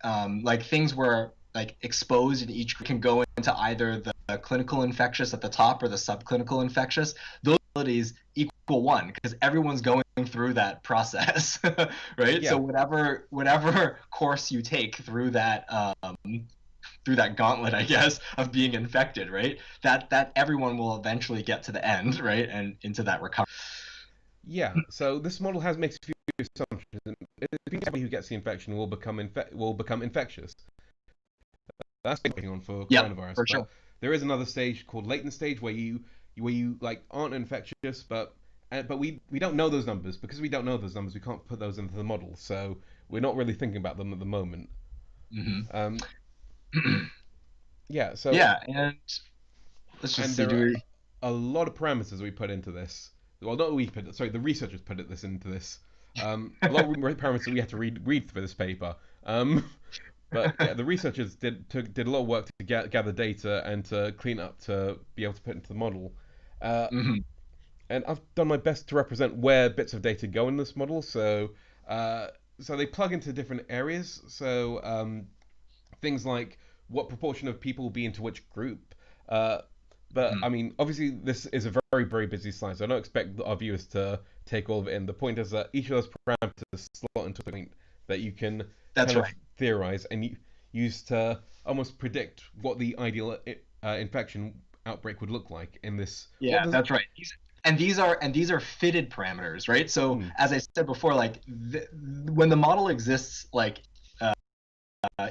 things were like exposed in each can go into either the clinical infectious at the top or the subclinical infectious. Those abilities equal one because everyone's going through that process, right? So yeah, whatever course you take through that gauntlet, I guess, of being infected, right? That everyone will eventually get to the end, right, and into that recovery. yeah. So this model has makes a few assumptions. Somebody who gets the infection will become infectious. That's what we're on for Yep, coronavirus. for sure. But there is another stage called latent stage where you like aren't infectious, but we don't know those numbers. Because we don't know those numbers, we can't put those into the model. So we're not really thinking about them at the moment. Hmm. Um, yeah. So Yeah, and let's just and see, there do are we? a lot of parameters we put into this. Well, not we put. Sorry, the researchers put this into this. A lot of parameters we had to read for this paper. Um, but yeah, the researchers did a lot of work to gather data and to clean up to be able to put into the model. Uh, Hmm. and I've done my best to represent where bits of data go in this model. Uh, so they plug into different areas. So things like what proportion of people will be into which group. Uh, but Hmm. I mean, obviously, this is a very busy slide, so I don't expect our viewers to take all of it in. The point is that each of those parameters slot into a point that you can That's kind of right. theorize and use to almost predict what the ideal infection outbreak would look like in this. What Yeah, does? that's right. And these are fitted parameters, right? So Mm, as I said before, like when the model exists, like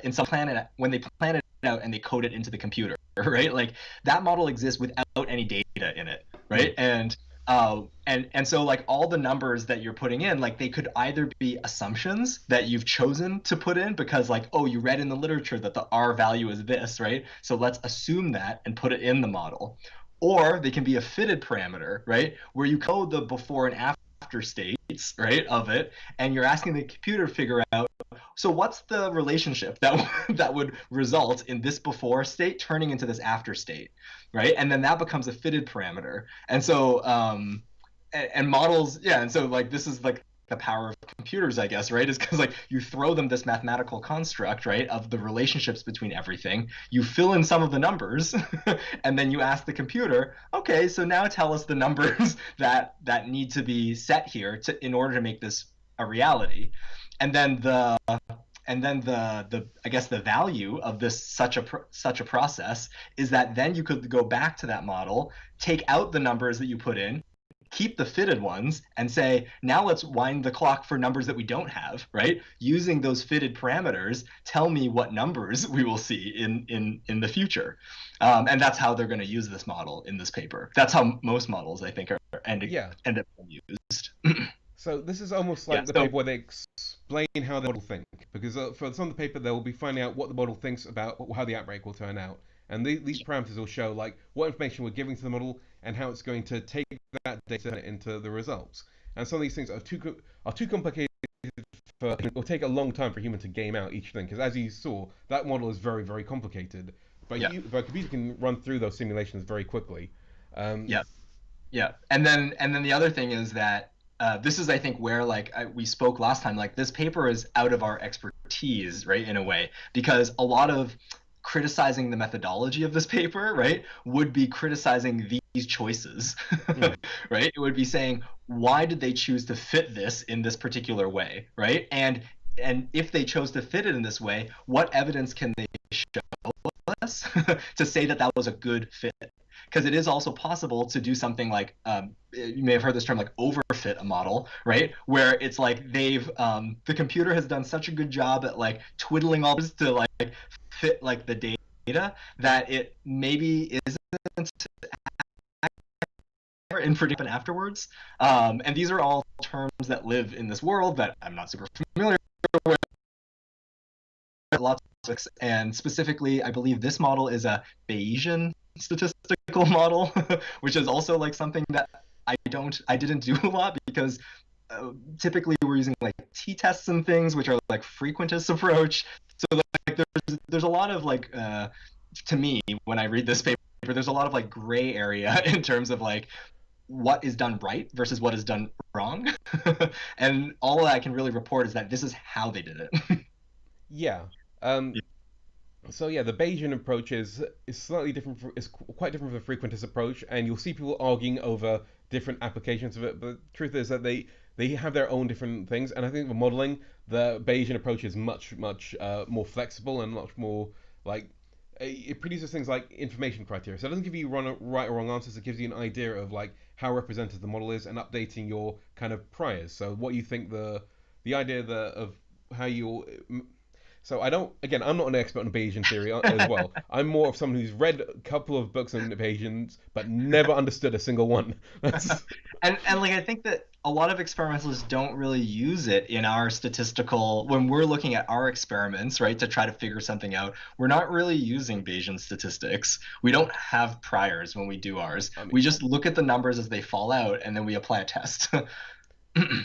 in some planet when they plan it out and they code it into the computer, right? Like that model exists without any data in it, mm, right? And so like all the numbers that you're putting in, like they could either be assumptions that you've chosen to put in because like, oh, you read in the literature that the R value is this, right? So let's assume that and put it in the model. Or they can be a fitted parameter, right? Where you code the before and after states, right, of it, and you're asking the computer to figure out so what's the relationship that that would result in this before state turning into this after state, right? And then that becomes a fitted parameter. And so and models, yeah, and so like this is like the power of computers, I guess, right? Is because like you throw them this mathematical construct, right, of the relationships between everything. You fill in some of the numbers, and then you ask the computer, okay, so now tell us the numbers that need to be set here to in order to make this a reality. And then the I guess the value of this such a process is that then you could go back to that model, take out the numbers that you put in, keep the fitted ones, and say now let's wind the clock for numbers that we don't have, right? Using those fitted parameters, tell me what numbers we will see in the future, and that's how they're going to use this model in this paper. That's how most models I think are yeah. end up being used. So this is almost Yeah. like the So paper where they explain how the model think, because for some of the paper they will be finding out what the model thinks about how the outbreak will turn out, and these parameters will show like what information we're giving to the model and how it's going to take that data into the results. And some of these things are too complicated for it will take a long time for a human to game out each thing, because as you saw, that model is very complicated. yeah. But a computer can run through those simulations very quickly. Um, Yeah. Yeah, and then the other thing is that this is I think where like we spoke last time. Like this paper is out of our expertise, right, in a way, because a lot of criticizing the methodology of this paper, right, would be criticizing these choices, mm, right? It would be saying why did they choose to fit this in this particular way, right? And if they chose to fit it in this way, what evidence can they show us to say that that was a good fit? Because it is also possible to do something like you may have heard this term like overfit a model, right? Where it's like the computer has done such a good job at like twiddling all this to like fit like the data that it maybe isn't in predicting afterwards. And these are all terms that live in this world that I'm not super familiar with. Lots of, and specifically, I believe this model is a Bayesian statistical model, which is also like something that I didn't do a lot because typically we're using like t-tests and things, which are like frequentist approach. So like there's a lot of like to me when I read this paper, there's a lot of like gray area in terms of like what is done right versus what is done wrong. And all I can really report is that this is how they did it. Yeah. Um, So yeah, the Bayesian approach is slightly different. Is quite different from the frequentist approach, and you'll see people arguing over different applications of it. But the truth is that they have their own different things, and I think the modeling, the Bayesian approach is much more flexible and much more like it produces things like information criteria. So it doesn't give you right or wrong answers. It gives you an idea of like how representative the model is and updating your kind of priors. So what you think the idea of how you so I don't. Again, I'm not an expert on Bayesian theory as well. I'm more of someone who's read a couple of books on Bayesians, but never understood a single one. That's And like I think that a lot of experimentalists don't really use it in our statistical when we're looking at our experiments, right, to try to figure something out. We're not really using Bayesian statistics. We don't have priors when we do ours. I mean, We just look at the numbers as they fall out and then we apply a test.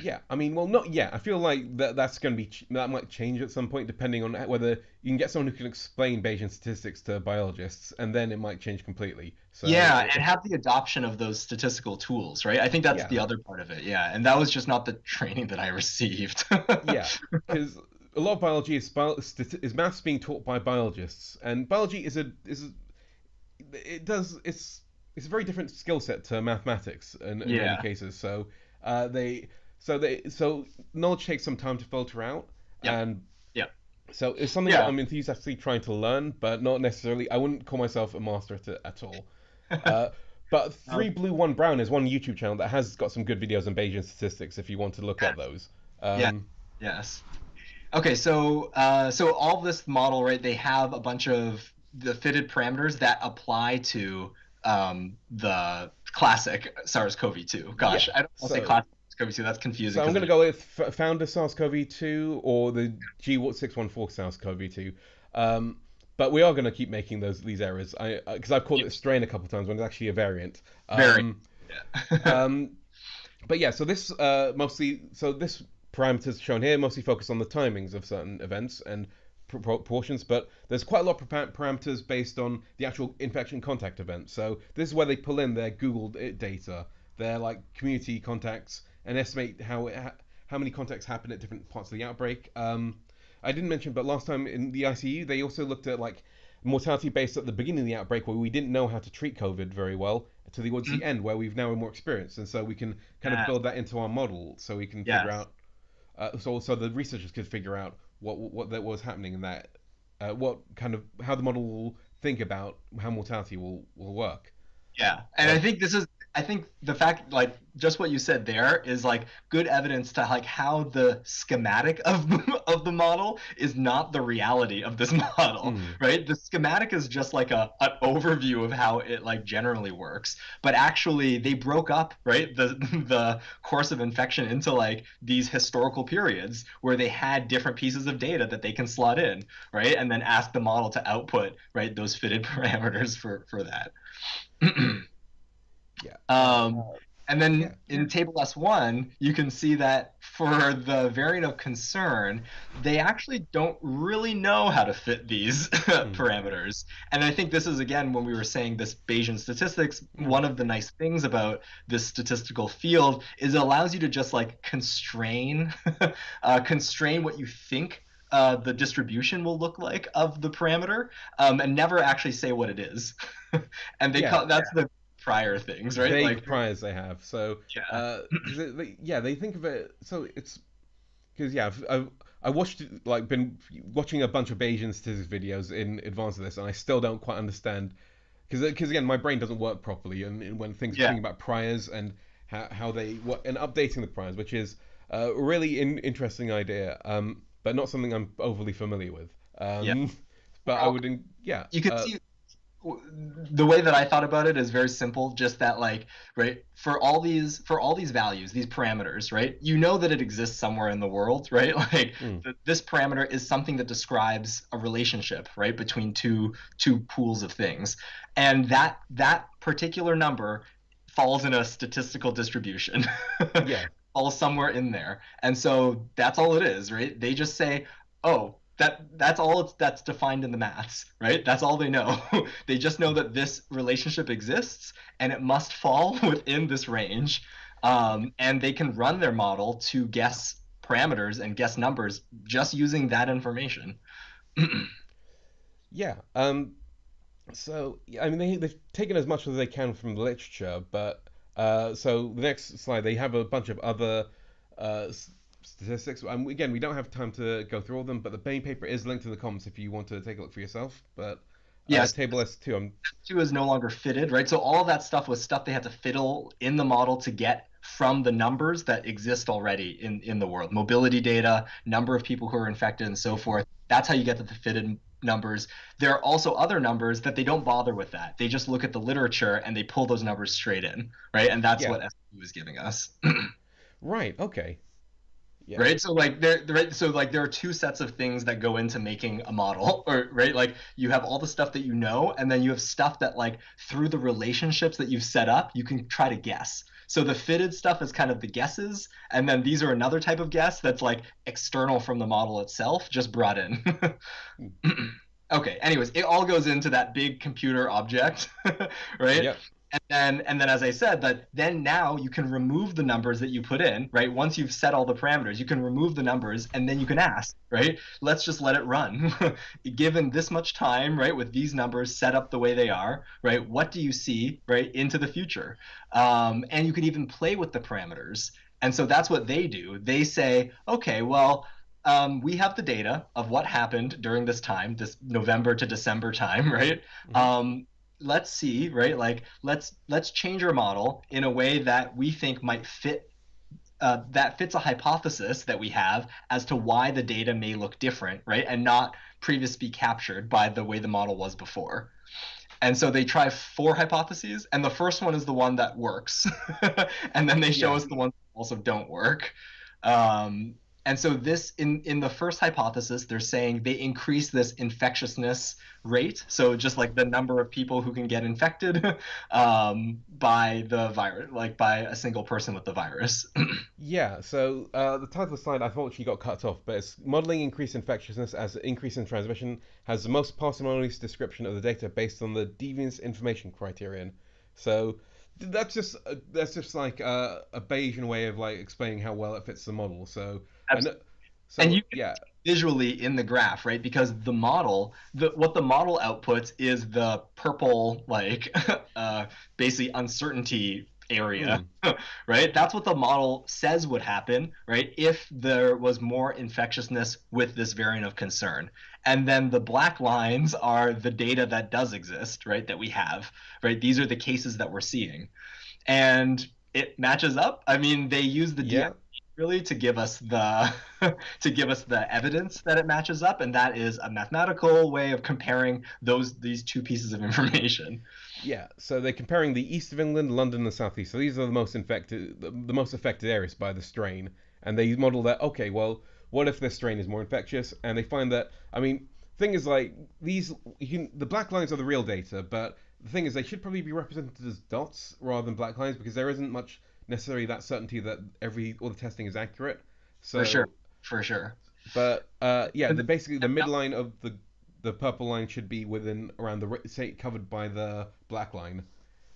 yeah. I mean, well, not yet. I feel like that's going to be that might change at some point, depending on whether you can get someone who can explain Bayesian statistics to biologists, and then it might change completely. So Yeah, and have the adoption of those statistical tools, right? I think that's yeah, the other part of it. Yeah, and that was just not the training that I received. yeah, because a lot of biology is maths being taught by biologists, and biology it does it's a very different skill set to mathematics in many Yeah. cases. So they so knowledge takes some time to filter out, Yep. and Yep. so it's something that Yeah. I'm enthusiastically trying to learn, but not necessarily. I wouldn't call myself a master at all. Uh, but Um, Three Blue One Brown is one YouTube channel that has got some good videos on Bayesian statistics if you want to look at those. yeah. Um, Yes. Okay, so so all this model, right? They have a bunch of the fitted parameters that apply to the classic SARS-CoV-2. yeah. Gosh, I don't want to say So classic SARS-CoV-2. That's confusing So I'm because going to there's go with founder SARS-CoV-2 or the G614 SARS-CoV-2. Um, but we are going to keep making these errors. I because I've called it a strain a couple of times when it's actually a variant. very yeah. Um, but yeah, so this parameters shown here mostly focus on the timings of certain events and proportions, but there's quite a lot of parameters based on the actual infection contact event. So this is where they pull in their Google data, their like community contacts, and estimate how many contacts happen at different parts of the outbreak. I didn't mention, but last time in the ICU, they also looked at like mortality based at the beginning of the outbreak, where we didn't know how to treat COVID very well, towards the end, where we've now more experience, and so we can kind of Yeah. build that into our model, so we can figure Yes. out so the researchers could figure out what that was happening in that what kind of how the model will think about how mortality will work. Yeah. And Uh, I think the fact like just what you said there is like good evidence to like how the schematic of of the model is not the reality of this model, mm, right? The schematic is just like an overview of how it like generally works. But actually they broke up, right, the course of infection into like these historical periods where they had different pieces of data that they can slot in, right? And then ask the model to output, right, those fitted parameters for that. yeah, Um, and yeah, then in table S1, you can see that for the variant of concern, they actually don't really know how to fit these mm, parameters. And I think this is, again, when we were saying this Bayesian statistics, mm, one of the nice things about this statistical field is it allows you to just like constrain, constrain what you think the distribution will look like of the parameter, and never actually say what it is. And they yeah. call that's the prior things, right? Vague Like, priors they have. So yeah, because yeah, they think of it. So it's because yeah, I watched like been watching a bunch of Bayesian statistics videos in advance of this, and I still don't quite understand because again, my brain doesn't work properly, and when things yeah, thinking about priors and how they what and updating the priors, which is a really interesting idea, but not something I'm overly familiar with. yeah. But I Well, would, yeah, you can see the way that I thought about it is very simple, just that like, right, for all these values, these parameters, right? You know that it exists somewhere in the world, right? Like Mm. this parameter is something that describes a relationship, right, between two pools of things. And that particular number falls in a statistical distribution. Yeah. Falls somewhere in there. And so that's all it is, right? They just say, "Oh, that's all that's defined in the maths, right? That's all they know. They just know that this relationship exists and it must fall within this range. And they can run their model to guess parameters and guess numbers just using that information. Yeah. So I mean, they've taken as much as they can from the literature, but so the next slide, they have a bunch of other statistics. Again, we don't have time to go through all of them, but the main paper is linked in the comments if you want to take a look for yourself. But Yes, table S2, two is no longer fitted, right? So all of that stuff was stuff they had to fiddle in the model to get from the numbers that exist already in the world. Mobility data, number of people who are infected, and so forth. That's how you get to the fitted numbers. There are also other numbers that they don't bother with that. They just look at the literature and they pull those numbers straight in, right? And that's yeah, what SU is giving us. right, okay, yeah, Right, so like there are two sets of things that go into making a model, or right, like you have all the stuff that you know, and then you have stuff that like through the relationships that you've set up you can try to guess. So the fitted stuff is kind of the guesses, and then these are another type of guess that's like external from the model itself, just brought in. Okay, anyways, it all goes into that big computer object, right? yep, And then as I said, that then now you can remove the numbers that you put in, right? Once you've set all the parameters, you can remove the numbers and then you can ask, right? Let's just let it run. Given this much time, right, with these numbers set up the way they are, right? What do you see, right, into the future? And you can even play with the parameters. And so that's what they do. They say, okay, well, we have the data of what happened during this time, this November to December time, right? hmm Let's see, right? Like let's change our model in a way that we think might fit that fits a hypothesis that we have as to why the data may look different, right? And not previously captured by the way the model was before. And so they try four hypotheses, and the first one is the one that works. And then they show yeah, us the ones that also don't work. Um, and so this in the first hypothesis, they're saying they increase this infectiousness rate. So just like the number of people who can get infected by the virus, like by a single person with the virus. yeah. So the title of the slide, I thought she got cut off, but it's modeling increased infectiousness as increase in transmission has the most parsimonious description of the data based on the deviance information criterion. So that's just like a Bayesian way of like explaining how well it fits the model. So I know. And So you can yeah, visually in the graph, right? Because the model, what the model outputs is the purple, like basically uncertainty area, mm, right? That's what the model says would happen, right? If there was more infectiousness with this variant of concern. And then the black lines are the data that does exist, right? That we have, right? These are the cases that we're seeing. And it matches up. I mean, they use the DI yeah, really to give us the to give us the evidence that it matches up, and that is a mathematical way of comparing these two pieces of information. yeah. So they're comparing the east of England, London, and the southeast. So these are the most affected areas by the strain, and they model that. Okay, well, what if this strain is more infectious? And they find that. I mean, thing is like the black lines are the real data, but the thing is they should probably be represented as dots rather than black lines because there isn't much necessarily that certainty that all the testing is accurate. For sure, So for sure. but yeah, And, basically the and midline of the purple line should be within around the say covered by the black line.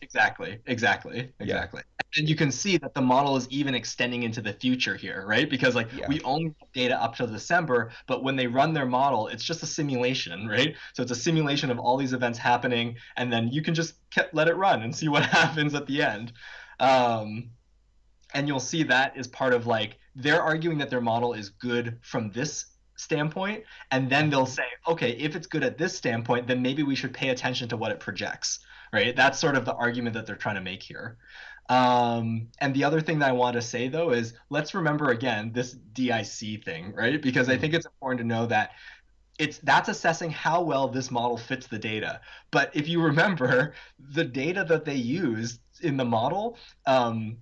Exactly, exactly, Yeah, exactly. And you can see that the model is even extending into the future here, right? Because like yeah, we only have data up till December, but when they run their model, it's just a simulation, right? So it's a simulation of all these events happening, and then you can just let it run and see what happens at the end. Um, and you'll see that is part of like they're arguing that their model is good from this standpoint, and then they'll say, okay, if it's good at this standpoint, then maybe we should pay attention to what it projects, right? That's sort of the argument that they're trying to make here. And the other thing that I want to say though is let's remember again this DIC thing, right? Because I mm, think it's important to know that that's assessing how well this model fits the data. But if you remember, the data that they used in the model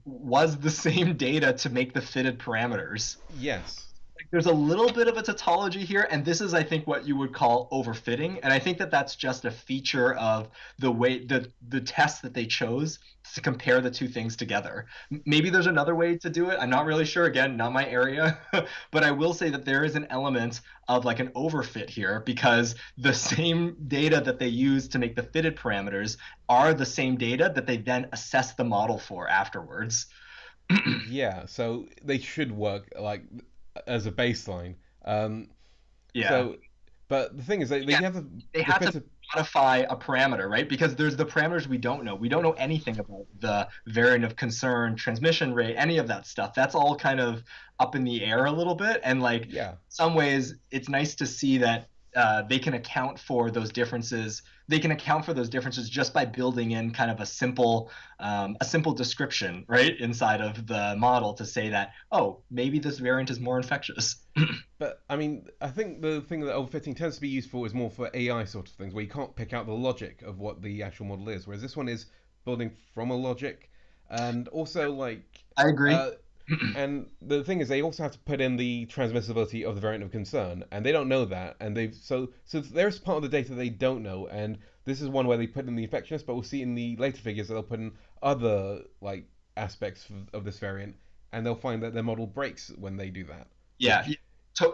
was the same data to make the fitted parameters. Yes. Like, there's a little bit of a tautology here, and this is, I think, what you would call overfitting. And I think that that's just a feature of the way the test that they chose to compare the two things together. Maybe there's another way to do it. I'm not really sure. Again, not my area, but I will say that there is an element of like an overfit here because the same data that they use to make the fitted parameters are the same data that they then assess the model for afterwards. Yeah, so they should work like as a baseline. Um, Yeah. so, but the thing is, they have They the had to fit. modify a parameter, right? Because there's the parameters we don't know. We don't know anything about the variant of concern, transmission rate, any of that stuff. That's all kind of up in the air a little bit. And like Yeah, some ways, it's nice to see that they can account for those differences. They can account for those differences just by building in kind of a simple description, right, inside of the model to say that, oh, maybe this variant is more infectious. but I mean, I think the thing that overfitting tends to be useful is more for AI sort of things, where you can't pick out the logic of what the actual model is, whereas this one is building from a logic, and also like, I agree. uh, and the thing is, they also have to put in the transmissibility of the variant of concern, and they don't know that, and they've so there's part of the data they don't know, and this is one where they put in the infectious, but we'll see in the later figures that they'll put in other like aspects of this variant, and they'll find that their model breaks when they do that, Yeah, which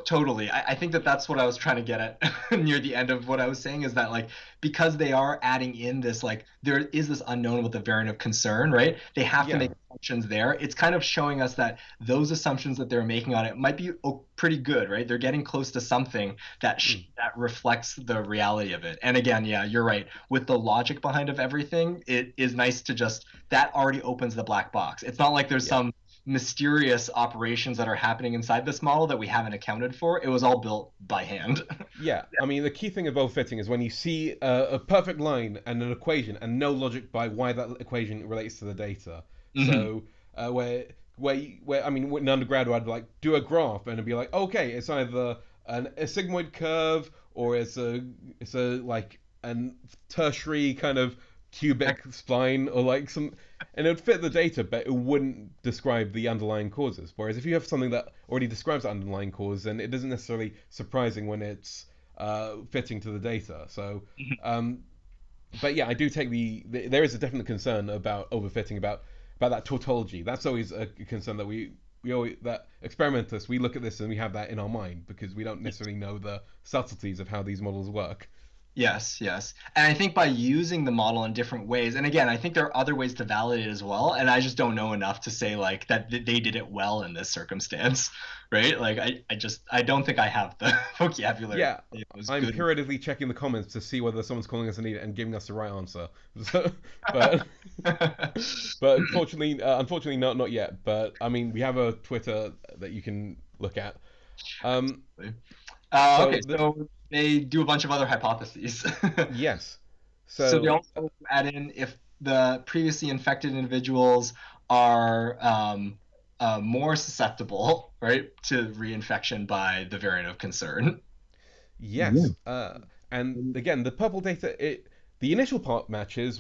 totally. I think that that's what I was trying to get at near the end of what I was saying is that like because they are adding in this like there is this unknown with the variant of concern, right? They have to make yeah, assumptions there. It's kind of showing us that those assumptions that they're making on it might be pretty good, right? They're getting close to something mm, that reflects the reality of it. And again, yeah, you're right. With the logic behind of everything, it is nice to just that already opens the black box. It's not like there's yeah. some mysterious operations that are happening inside this model that we haven't accounted for. It was all built by hand. Yeah, I mean, the key thing of overfitting is when you see a perfect line and an equation and no logic by why that equation relates to the data. Hmm. So, where I mean, in undergrad, I'd like do a graph and it'd be like, okay, it's either a sigmoid curve or it's a like an tertiary kind of cubic spline or like some, and it would fit the data, but it wouldn't describe the underlying causes. Whereas if you have something that already describes the underlying cause, then it isn't necessarily surprising when it's fitting to the data. So, um, but yeah, I do take there is a definite concern about overfitting, about that tautology. That's always a concern that we always that experimentalists we look at this and we have that in our mind because we don't necessarily know the subtleties of how these models work. Yes, yes. And I think by using the model in different ways, and again, I think there are other ways to validate it as well. And I just don't know enough to say like that they did it well in this circumstance, right? Like I don't think I have the vocabulary. Yeah, It was I'm good. periodically checking the comments to see whether someone's calling us an idiot and giving us the right answer. So, but but unfortunately, not yet. But I mean, we have a Twitter that you can look at. Um, so Okay, the so they do a bunch of other hypotheses. yes, So they so also add in if the previously infected individuals are more susceptible, right, to reinfection by the variant of concern. Yeah. yes, and again, the purple data, the initial part matches,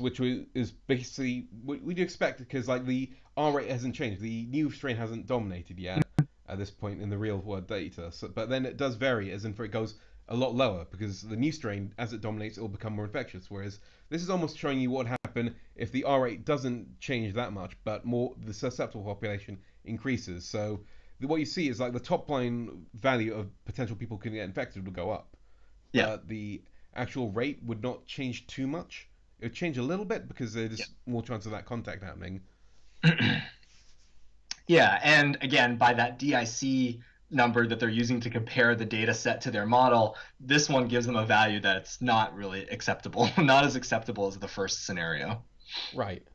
is basically we do expect because like the R rate hasn't changed, the new strain hasn't dominated yet at this point in the real world data. So, but then it does vary, as in for it goes a lot lower because the new strain, as it dominates, it will become more infectious. Whereas this is almost showing you what would happen if the R rate doesn't change that much, but more the susceptible population increases. So what you see is like the top line value of potential people who can get infected will go up, Yeah. but the actual rate would not change too much. It would change a little bit because there's more chance of that contact happening. Yeah. Yeah, and again, by that DIC number that they're using to compare the data set to their model, this one gives them a value that's not really acceptable, not as acceptable as the first scenario. Right.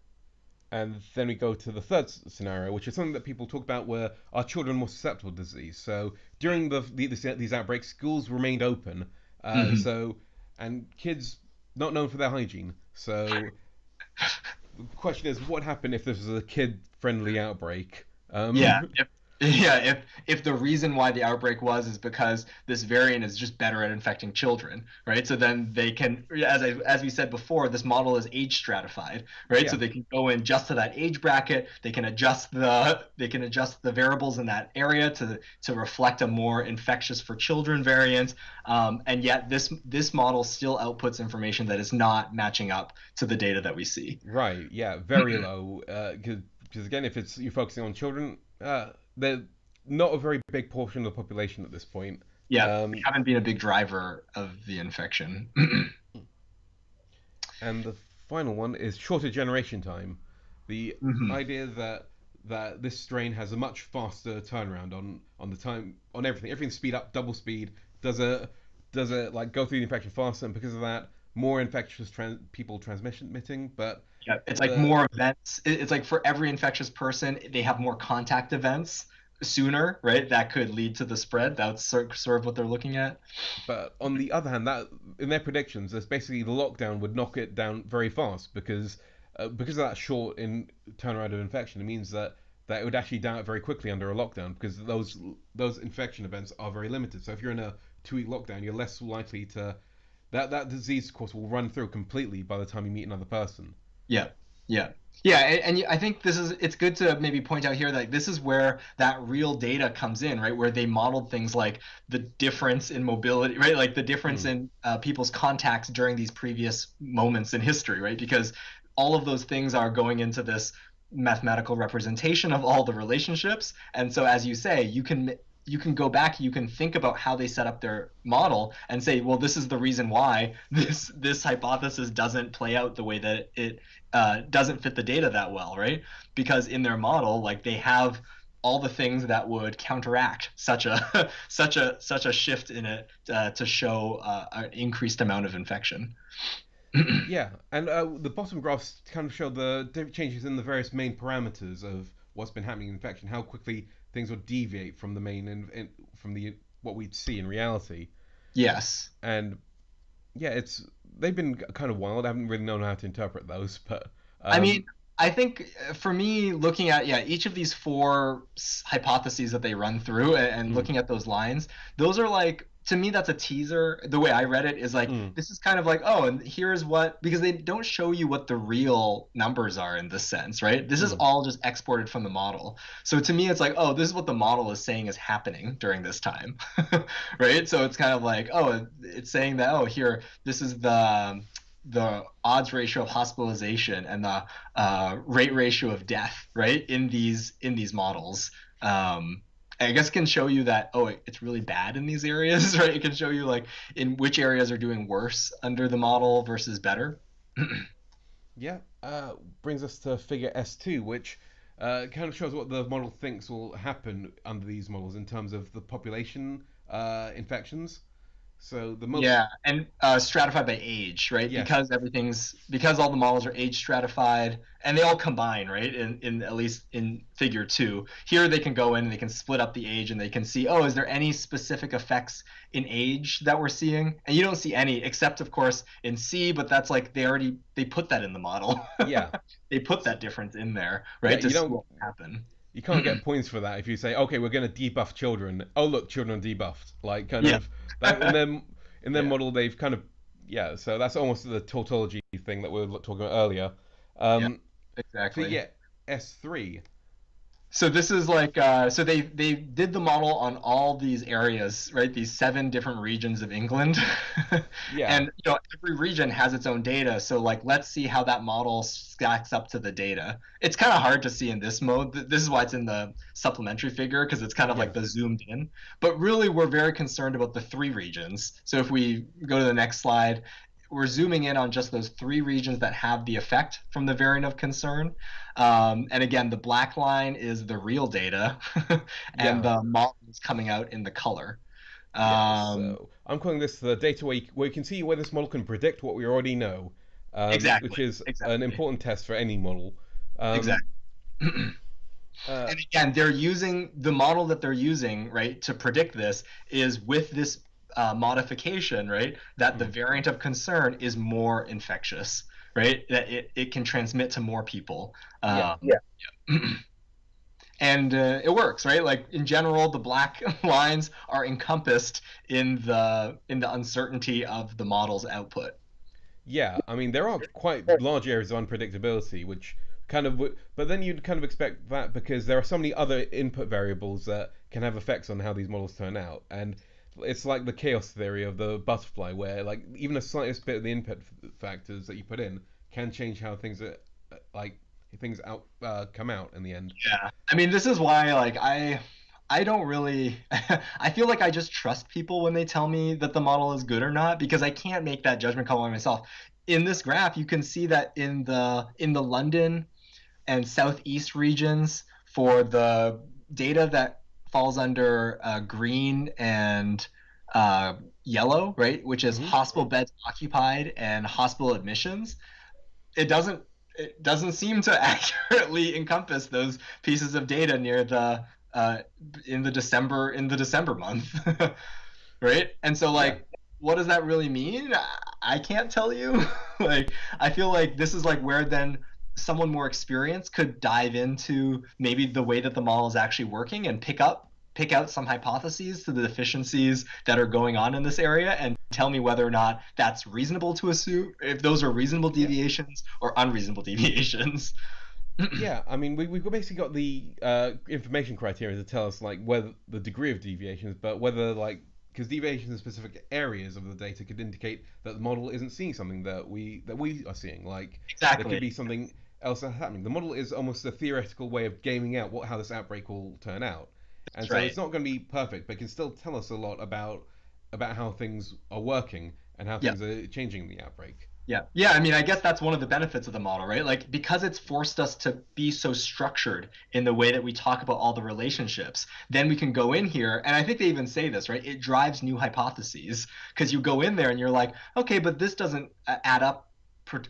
And then we go to the third scenario, which is something that people talk about where are children more susceptible to disease? So during these outbreaks, schools remained open. Hmm. So and kids not known for their hygiene. So the question is, what happened if this was a kid-friendly outbreak? Yeah. Yeah, if the reason why the outbreak was is because this variant is just better at infecting children, right? So then they can, as we said before, this model is age stratified, right? So Yeah, they can go in just to that age bracket. They can adjust the variables in that area to reflect a more infectious for children variant. And yet this model still outputs information that is not matching up to the data that we see. right. Yeah, very low. Because again, if it's you're focusing on children, they're not a very big portion of the population at this point. Yeah, they Um, haven't been a big driver of the infection. and the final one is shorter generation time. The Mhm. idea that this strain has a much faster turnaround on the time on everything. Everything speed up, double speed. Does it like go through the infection faster, and because of that, more infectious people transmitting. But Yeah, it's like the more events. It's like for every infectious person, they have more contact events sooner, right? That could lead to the spread. That's sort of what they're looking at. But on the other hand, that in their predictions, there's basically the lockdown would knock it down very fast because of that short in turnaround of infection. It means that it would actually down it very quickly under a lockdown because those infection events are very limited. So if you're in a 2 week lockdown, you're less likely to that disease course will run through completely by the time you meet another person. Yeah, yeah, yeah, and I think it's good to maybe point out here that this is where that real data comes in, right? Where they modeled things like the difference in mobility, right? Like the difference Mm. in people's contacts during these previous moments in history, right? Because all of those things are going into this mathematical representation of all the relationships, and so as you say, you can go back, you can think about how they set up their model and say, well, this is the reason why this hypothesis doesn't play out the way that it doesn't fit the data that well, right? Because in their model, like they have all the things that would counteract such a such a shift in it to show an increased amount of infection. Yeah, and the bottom graphs kind of show the changes in the various main parameters of what's been happening in infection, how quickly things will deviate from the main from the what we'd see in reality. Yes. And yeah, it's they've been kind of wild. I haven't really known how to interpret those, but I mean, um, I think for me, looking at each of these four hypotheses that they run through and mm, looking at those lines, those are like to me that's a teaser. The way I read it is like mm, this is kind of like, oh, and here's what, because they don't show you what the real numbers are in this sense, right? This is mm, all just exported from the model. So to me, it's like, oh, this is what the model is saying is happening during this time, right? So it's kind of like, oh, it's saying that, oh, here, this is the odds ratio of hospitalization and the rate ratio of death, right? In these models. I guess can show you that, oh, it's really bad in these areas, right? It can show you like in which areas are doing worse under the model versus better. yeah, brings us to figure S2, which kind of shows what the model thinks will happen under these models in terms of the population infections. So the most Yeah, and stratified by age, right? yes, Because all the models are age stratified, and they all combine, right? In at least in Figure 2, here they can go in and they can split up the age, and they can see, oh, is there any specific effects in age that we're seeing? And you don't see any, except of course in C, but that's like they put that in the model. yeah. They put that difference in there, Yeah, right, to see what will happen. you can't get points for that if you say, okay, we're going to debuff children. Oh, look, children are debuffed. Like kind Yeah, of that in their yeah, model, they've kind of yeah. So that's almost the tautology thing that we were talking about earlier. yeah, For exactly. yeah, S3. So this is like so they did the model on all these areas, right? These seven different regions of England. Yeah, And every region has its own data. So like let's see how that model stacks up to the data. It's kind of hard to see in this mode. This is why it's in the supplementary figure because it's kind of like yeah, the zoomed in. But really we're very concerned about the three regions. So if we go to the next slide, we're zooming in on just those three regions that have the effect from the variant of concern. And again, the black line is the real data, and yeah, the model is coming out in the color. yeah. Um, So I'm calling this the data where you can see where this model can predict what we already know, which exactly, is an exactly, important test for any model. Um, exactly. uh, And again, they're using the model that they're using, right, to predict this is with this modification, right, that the hmm, variant of concern is more infectious, right, that it can transmit to more people. yeah. Yeah. and it works, right? Like in general, the black lines are encompassed in the uncertainty of the model's output. Yeah, I mean there are quite large areas of unpredictability, which kind of but then you'd kind of expect that because there are so many other input variables that can have effects on how these models turn out, and it's like the chaos theory of the butterfly, where like even the slightest bit of the input factors that you put in can change how things are like things out come out in the end. Yeah. I mean, this is why like I don't really I feel like I just trust people when they tell me that the model is good or not because I can't make that judgment call on myself. In this graph, you can see that in the London and Southeast regions for the data that falls under green and uh, yellow, right, which is Hmm. hospital beds occupied and hospital admissions, it doesn't it doesn't seem to accurately encompass those pieces of data near the uh, in the December month, right? And so Yeah. like, what does that really mean? I can't tell you. Like, I feel like this is like where then someone more experienced could dive into maybe the way that the model is actually working and pick out some hypotheses to the deficiencies that are going on in this area and tell me whether or not that's reasonable to assume, if those are reasonable Yeah. deviations or unreasonable deviations. Yeah, I mean, we've basically got the information criteria to tell us like whether the degree of deviations, but whether like because deviations in specific areas of the data could indicate that the model isn't seeing something that we are seeing. Like there could Exactly. be something else that's happening. The model is almost a theoretical way of gaming out what how this outbreak will turn out, and That's so it's right. not going to be perfect, but it can still tell us a lot about how things are working and how Yeah. things are changing in the outbreak. Yeah. Yeah. I mean, I guess that's one of the benefits of the model, right? Like, because it's forced us to be so structured in the way that we talk about all the relationships, then we can go in here. And I think they even say this, right? It drives new hypotheses because you go in there and you're like, okay, but this doesn't add up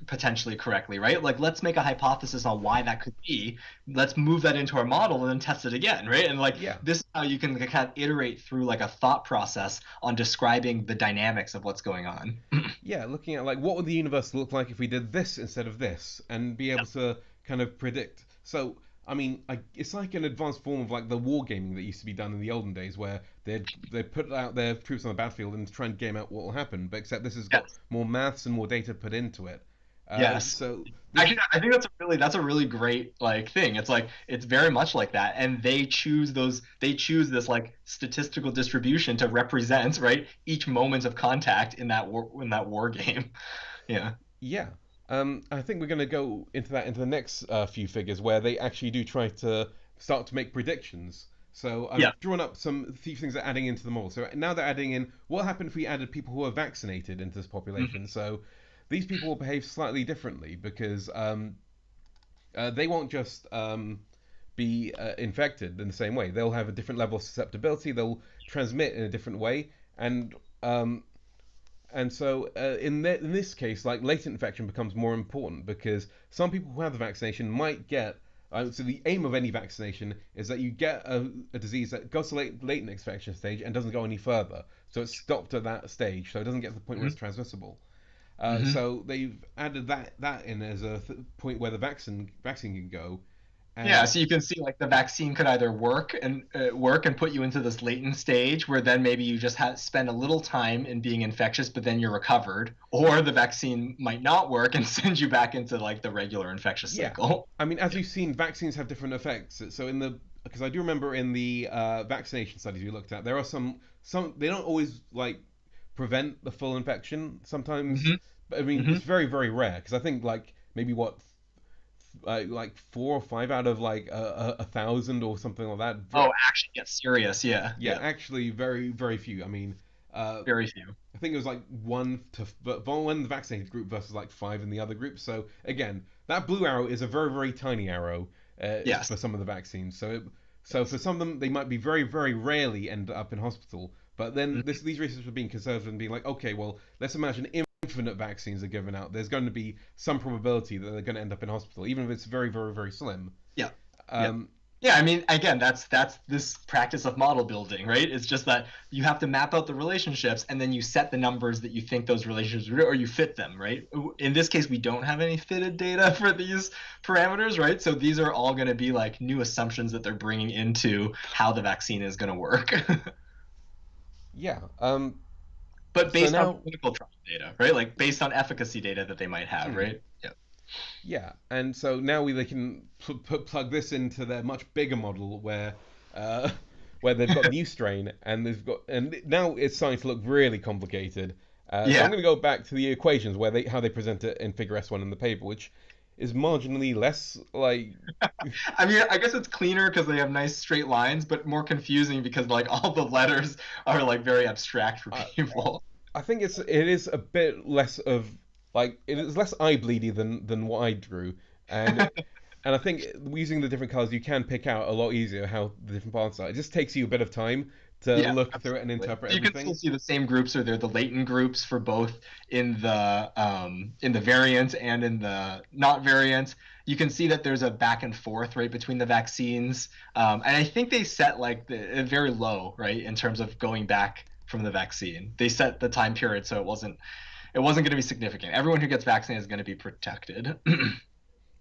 potentially correctly, right? Like, let's make a hypothesis on why that could be. Let's move that into our model and then test it again, right? And like, Yeah. this is how you can kind of iterate through like a thought process on describing the dynamics of what's going on. Yeah, looking at like what would the universe look like if we did this instead of this, and be able to kind of predict. So, I mean, it's like an advanced form of like the wargaming that used to be done in the olden days, where they put out their troops on the battlefield and try and game out what will happen. But except this has got Yes. more maths and more data put into it. Yes. So this Actually, is I think that's a really great like thing. It's like it's very much like that, and they choose this like statistical distribution to represent right each moment of contact in that war game. Yeah. yeah. I think we're going to go into that into the next few figures where they actually do try to start to make predictions. So Yeah. I've drawn up some few things that are adding into the model. So now they're adding in what happened if we added people who are vaccinated into this population. Mhm. So these people will behave slightly differently because they won't just be infected in the same way. They'll have a different level of susceptibility. They'll transmit in a different way, and um, so in this case, like latent infection becomes more important because some people who have the vaccination might get. So the aim of any vaccination is that you get a disease that goes to latent infection stage and doesn't go any further. So it's stopped at that stage, so it doesn't get to the point where it's Mhm. transmissible. Mhm. So they've added that in as a point where the vaccine can go, Yeah, and so you can see like the vaccine could either work and put you into this latent stage where then maybe you just spend a little time in being infectious, but then you're recovered, or the vaccine might not work and send you back into like the regular infectious yeah, cycle. I mean, as Yeah. we've seen, vaccines have different effects. So in the because I do remember in the vaccination studies we looked at, there are some they don't always like prevent the full infection. Sometimes, Hmm. but I mean, Hmm. it's very very rare because I think like maybe what like 4 or 5 out of like a thousand or something like that. Oh, actually get serious. Yeah, Yeah, yeah, actually very very few. I mean, uh, very few. I think it was like one to but one in the vaccinated group versus like five in the other group. So again, that blue arrow is a very very tiny arrow Yes, for some of the vaccines. So for yes. some of them, they might be very very rarely end up in hospital. But then Mhm. these researchers are being conservative and being like, okay, well, let's imagine infinite vaccines are given out. There's going to be some probability that they're going to end up in hospital, even if it's very very very slim. Yeah, yeah. Um, Yeah, I mean, again, that's this practice of model building, right? It's just that you have to map out the relationships and then you set the numbers that you think those relationships are, or you fit them, right? In this case, we don't have any fitted data for these parameters, right? So these are all going to be like new assumptions that they're bringing into how the vaccine is going to work, Yeah. but So based on now, clinical trial data, right? Like based on efficacy data that they might have, mm, right? Yeah. yeah, and so now they can plug this into their much bigger model where, uh, where they've got the new strain and now it's starting to look really complicated. So I'm Yeah. going to go back to the equations where they how they present it in Figure S1 in the paper, which is marginally less like I mean, I guess it's cleaner because they have nice straight lines, but more confusing because like all the letters are like very abstract for uh, people. I think it is a bit less of like it is less eye bleedy than what I drew, and I think using the different colors you can pick out a lot easier how the different parts are. It just takes you a bit of time to Yeah, look through it and absolutely. interpret You can still everything. see the same groups, or they're the latent groups for both in the variant and in the not variant. You can see that there's a back and forth right between the vaccines, and I think they set like very low right in terms of going back from the vaccine. They set the time period so it wasn't going to be significant. Everyone who gets vaccinated is going to be protected.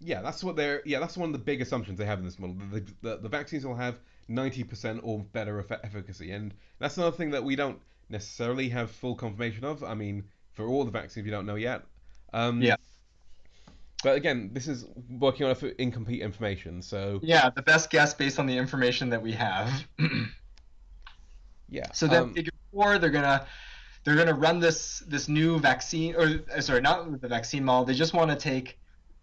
That's one of the big assumptions they have in this model. The vaccines will have 90% or better efficacy, and that's another thing that we don't necessarily have full confirmation of. I mean, for all the vaccines, we don't know yet. Yeah. Um, but again, this is working on incomplete information, so Yeah, the best guess based on the information that we have. yeah. So then figure four, they're gonna run this new vaccine, or sorry, not the vaccine model. They just want to take.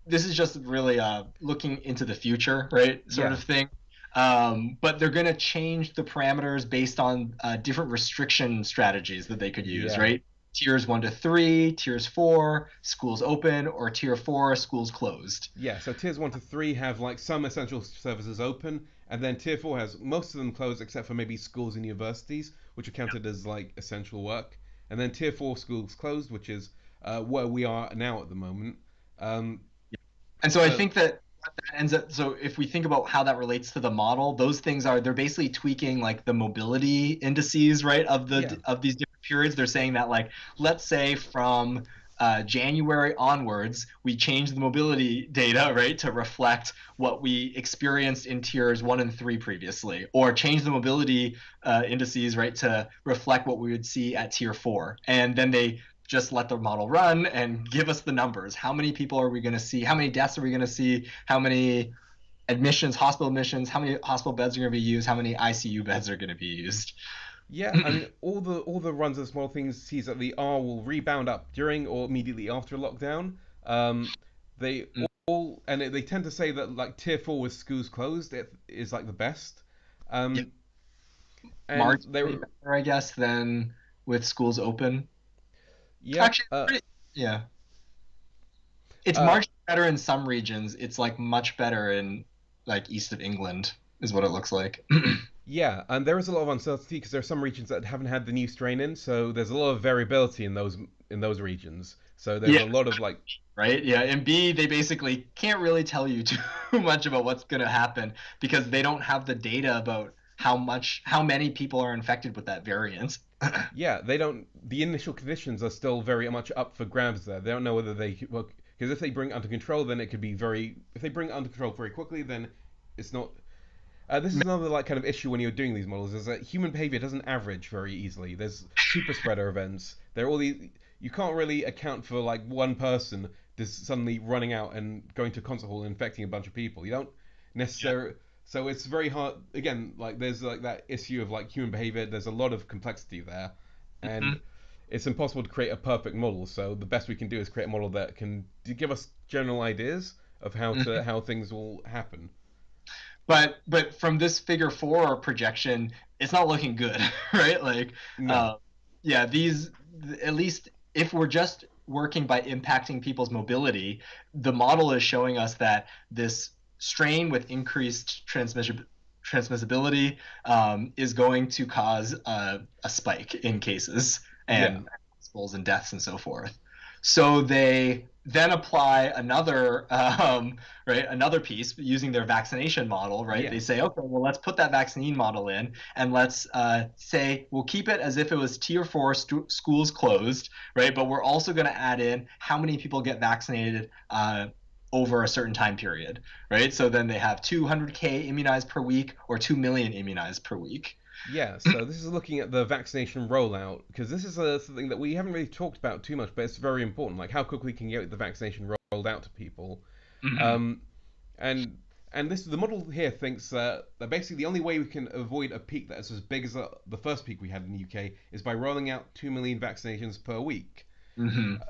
This is just really looking into the future, right? Sort Yeah, of thing. But they're gonna change the parameters based on different restriction strategies that they could use, yeah. right? Tiers 1 to 3, tiers 4, schools open, or tier 4, schools closed. Yeah, so tiers 1 to 3 have like some essential services open, and then tier 4 has most of them closed except for maybe schools and universities, which are counted as like essential work. And then tier 4 schools closed, which is where we are now at the moment. Um, And so I so, think that what that ends up, so if we think about how that relates to the model, those things are they're basically tweaking like the mobility indices, right, yeah, of these different periods. They're saying that like let's say from January onwards, we change the mobility data, right, to reflect what we experienced in tiers 1 and 3 previously, or change the mobility indices, right, to reflect what we would see at tier 4. And then they just let the model run and give us the numbers. How many people are we going to see? How many deaths are we going to see? How many admissions, hospital admissions? How many hospital beds are going to be used? How many ICU beds are going to be used? yeah. I mean, all the runs of small things sees that the R will rebound up during or immediately after a lockdown. They they tend to say that like tier 4 with schools closed it is like the best. Yeah, Um, and they marginally were better, I guess, than with schools open. yeah. Actually, yeah, it's Uh, marginally better in some regions. It's like much better in like east of England, is what it looks like. Yeah, and there is a lot of uncertainty because there are some regions that haven't had the new strain in, so there's a lot of variability in those regions. So there's Yeah, a lot of like, right? Yeah, and B, they basically can't really tell you too much about what's going to happen because they don't have the data about how many people are infected with that variant. yeah, they don't. The initial conditions are still very much up for grabs there. They don't know whether they well, because if they bring it under control, then it could be very. If they bring it under control very quickly, then it's not. This is another like kind of issue when you're doing these models is that human behavior doesn't average very easily. There's super spreader events. There are all these. You can't really account for like one person just suddenly running out and going to a concert hall and infecting a bunch of people. You don't Yeah. necessarily. So it's very hard. Again, like there's like that issue of like human behavior. There's a lot of complexity there, and Mhm. it's impossible to create a perfect model. So the best we can do is create a model that can give us general ideas of Mhm. how things will happen. But from this figure 4 projection, it's not looking good, right? Like, No. uh, yeah, these at least if we're just working by impacting people's mobility, the model is showing us that this strain with increased transmissibility is going to cause a spike in cases Yeah. and hospitals and deaths and so forth. So they then apply another right, another piece using their vaccination model, right? Yeah. They say, okay, well, let's put that vaccine model in, and let's say we'll keep it as if it was tier four schools closed, right? But we're also going to add in how many people get vaccinated over a certain time period, right? So then they have 200K immunized per week or 2 million immunized per week. Yeah, so this is looking at the vaccination rollout because this is something that we haven't really talked about too much, but it's very important. Like how quickly can you get the vaccination rolled out to people, Mhm. um, and this the model here thinks that basically the only way we can avoid a peak that is as big as the first peak we had in the UK is by rolling out 2 million vaccinations per week. Mhm.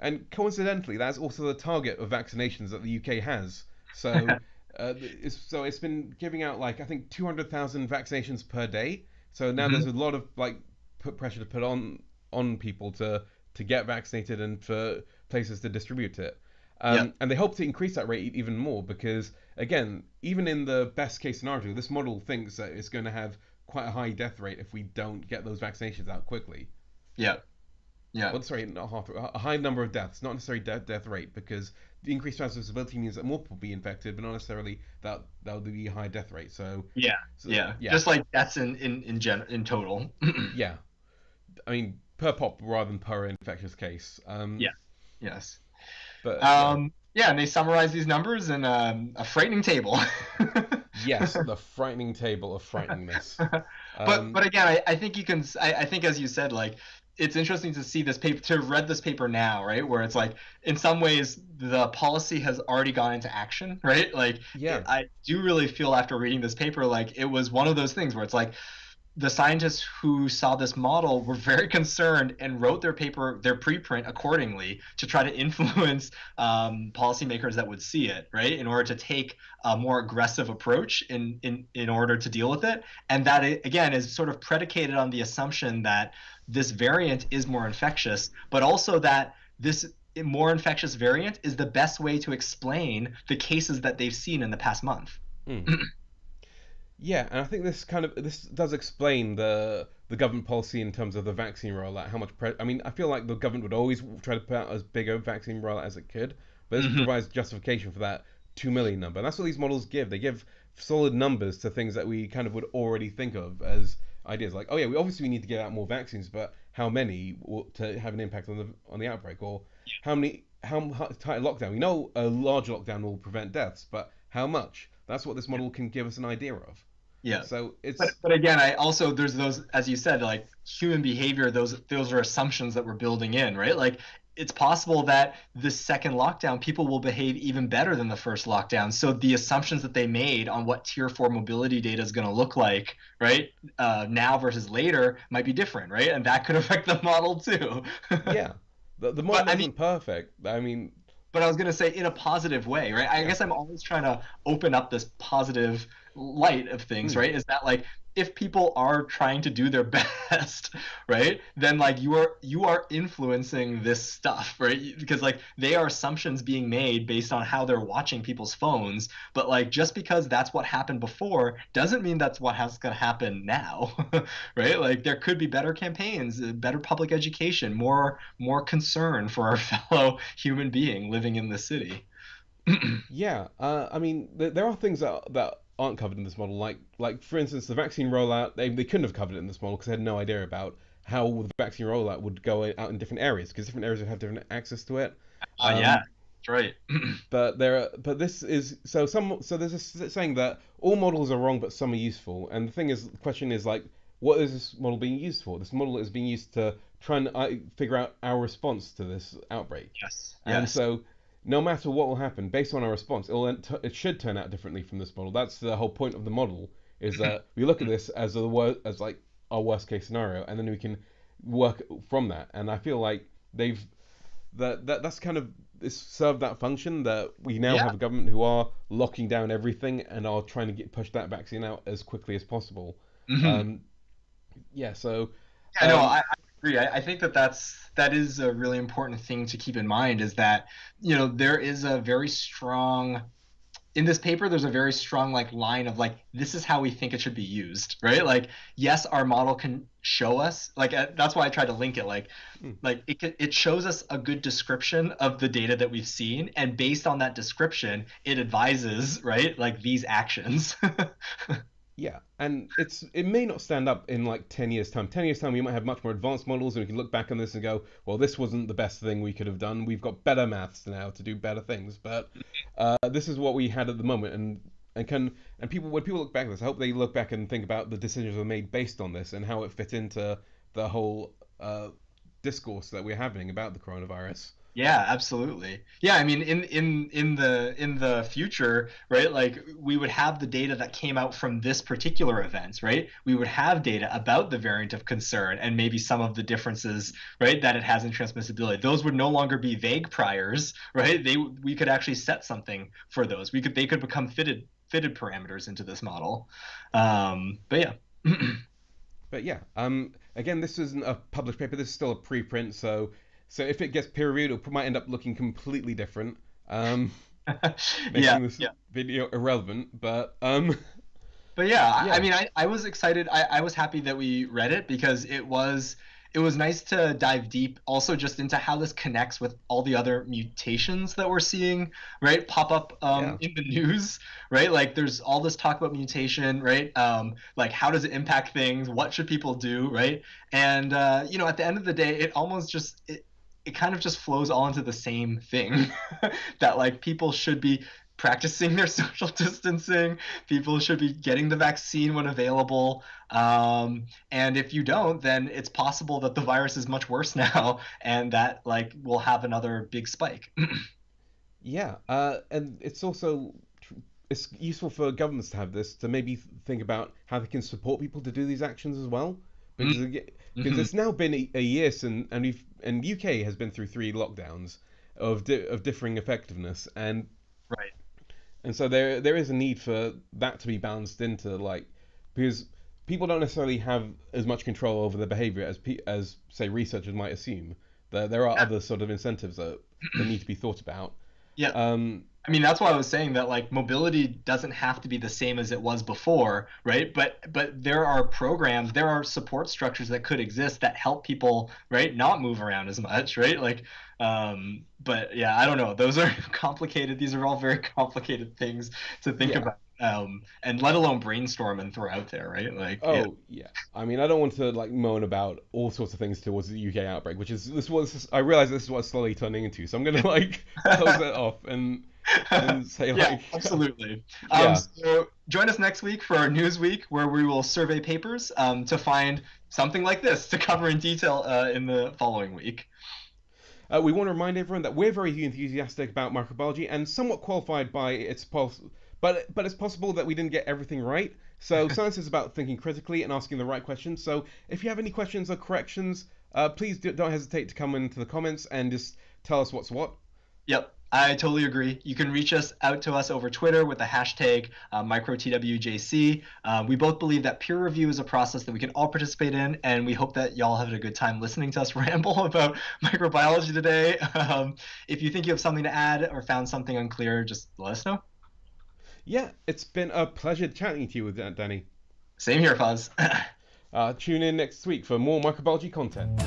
And coincidentally, that's also the target of vaccinations that the UK has. So, it's been giving out like I think 200,000 vaccinations per day. So now there's Mhm. a lot of like put pressure to put on people to get vaccinated and for places to distribute it. Yep. And they hope to increase that rate even more because again, even in the best case scenario, this model thinks that it's going to have quite a high death rate if we don't get those vaccinations out quickly. Yep. Yep. Well, sorry, not half, a high number of deaths, not necessarily death rate, because the increased transmissibility means that more people will be infected, but not necessarily that would be a high death rate. Yeah. So Yeah. yeah, Just like that's in total. yeah. I mean, per pop rather than per infectious case. Yeah. Yes. But yeah, Yeah, and they summarize these numbers in a frightening table. yes, the frightening table of frighteningness. But Um, again, I think you can I think as you said, like it's interesting to see this paper to have read this paper now, right? Where it's like in some ways the policy has already gone into action, right? Like yeah, I do really feel after reading this paper like it was one of those things where it's like the scientists who saw this model were very concerned and wrote their paper, their preprint accordingly to try to influence policymakers that would see it, right, in order to take a more aggressive approach in order to deal with it. And that, again, is sort of predicated on the assumption that this variant is more infectious, but also that this more infectious variant is the best way to explain the cases that they've seen in the past month. mm. Yeah, and I think this does explain the government policy in terms of the vaccine rollout. How much I mean, I feel like the government would always try to put out as big a vaccine rollout as it could, but this Mhm. provides justification for that 2 million number. And that's what these models give. They give solid numbers to things that we kind of would already think of as ideas. Like, oh yeah, we need to get out more vaccines, but how many to have an impact on the outbreak, or how tight a lockdown? We know a large lockdown will prevent deaths, but how much? That's what this model can give us an idea of. Yeah. So But it's but again, I also there's those, as you said, like human behavior, those are assumptions that we're building in, right? Like it's possible that the second lockdown, people will behave even better than the first lockdown. So the assumptions that they made on what tier four mobility data is going to look like, right, now versus later might be different, right? And that could affect the model too. yeah, the But model I mean, isn't perfect. I mean, but I was going to say in a positive way, right? I yeah, guess I'm always trying to open up this positive light of things, mm, right? Is that like if people are trying to do their best, right? Then like you are influencing this stuff, right? Because like they are assumptions being made based on how they're watching people's phones, but like just because that's what happened before doesn't mean that's what has going to happen now, right? Like there could be better campaigns, better public education, more concern for our fellow human being living in the city. yeah. I mean, there are things that aren't covered in this model, like for instance, the vaccine rollout. They couldn't have covered it in this model because they had no idea about how the vaccine rollout would go out in different areas because different areas would have different access to it. Yeah, Um, that's right. but this is so there's a saying that all models are wrong but some are useful, and the question is like, what is this model being used for? This model is being used to try and figure out our response to this outbreak, Yes, and yes. so no matter what will happen based on our response, it should turn out differently from this model. That's the whole point of the model, is that we look at this as as like our worst case scenario, and then we can work from that. And I feel like they've that's kind of it's served that function that we now Yeah. have a government who are locking down everything and are trying to push that vaccine out as quickly as possible. Hmm. Um, yeah, so Yeah, no, um, I agree. I think that is a really important thing to keep in mind is that, there is a very strong in this paper, there's a very strong like line of like this is how we think it should be used, right? Like yes, our model can show us like that's why I tried to link it Mm. like it shows us a good description of the data that we've seen, and based on that description, it advises right like these actions. Yeah, and it may not stand up in like 10 years time. 10 years time we might have much more advanced models and we can look back on this and go, well, this wasn't the best thing we could have done. We've got better maths now to do better things, but this is what we had at the moment, and people when people look back at this, I hope they look back and think about the decisions that were made based on this and how it fit into the whole discourse that we're having about the coronavirus. Yeah, absolutely. Yeah, I mean, in the future, right? Like we would have the data that came out from this particular event, right? We would have data about the variant of concern and maybe some of the differences, right, that it has in transmissibility. Those would no longer be vague priors, right? We could actually set something for those. They could become fitted parameters into this model. But yeah. But yeah, again, this isn't a published paper. This is still a preprint, so if it gets peer reviewed, it might end up looking completely different, Yeah, making this yeah. video irrelevant. But But yeah, I yeah, mean, I was excited. I was happy that we read it because it was nice to dive deep also just into how this connects with all the other mutations that we're seeing, right? Pop up yeah, in the news, right? Like there's all this talk about mutation, right? Like how does it impact things? What should people do, right? And you know, at the end of the day, it almost just it kind of just flows all into the same thing that like people should be practicing their social distancing. People should be getting the vaccine when available. And if you don't, then it's possible that the virus is much worse now, and that like we'll have another big spike. yeah. And it's useful for governments to have this to maybe think about how they can support people to do these actions as well, because because Mhm. it's now been a year since, and UK has been through 3 lockdowns of differing effectiveness, Right. and so there is a need for that to be balanced into like because people don't necessarily have as much control over their behavior as say researchers might assume. There are other sort of incentives that need to be thought about. Yeah. Um, I mean, that's why I was saying that like mobility doesn't have to be the same as it was before, right? But there are programs, there are support structures that could exist that help people, right, not move around as much, right? Like, but yeah, I don't know. Those are complicated. These are all very complicated things to think yeah. about, and let alone brainstorm and throw out there, right? Like, yeah. Oh yeah. I mean, I don't want to like moan about all sorts of things towards the UK outbreak, which is this was I realize this is what it's slowly turning into. So I'm gonna like close it off and say Yeah, like absolutely. yeah. So join us next week for our news week where we will survey papers to find something like this to cover in detail in the following week. We want to remind everyone that we're very enthusiastic about microbiology and somewhat qualified by but it's possible that we didn't get everything right. So science is about thinking critically and asking the right questions. So if you have any questions or corrections, please don't hesitate to come into the comments and just tell us what's what. Yep, I totally agree. You can reach us out to us over Twitter with the hashtag microtwjc. We both believe that peer review is a process that we can all participate in, and we hope that y'all have a good time listening to us ramble about microbiology today. If you think you have something to add or found something unclear, just let us know. Yeah, it's been a pleasure chatting to you with Danny. Same here, Fuzz. Tune in next week for more microbiology content.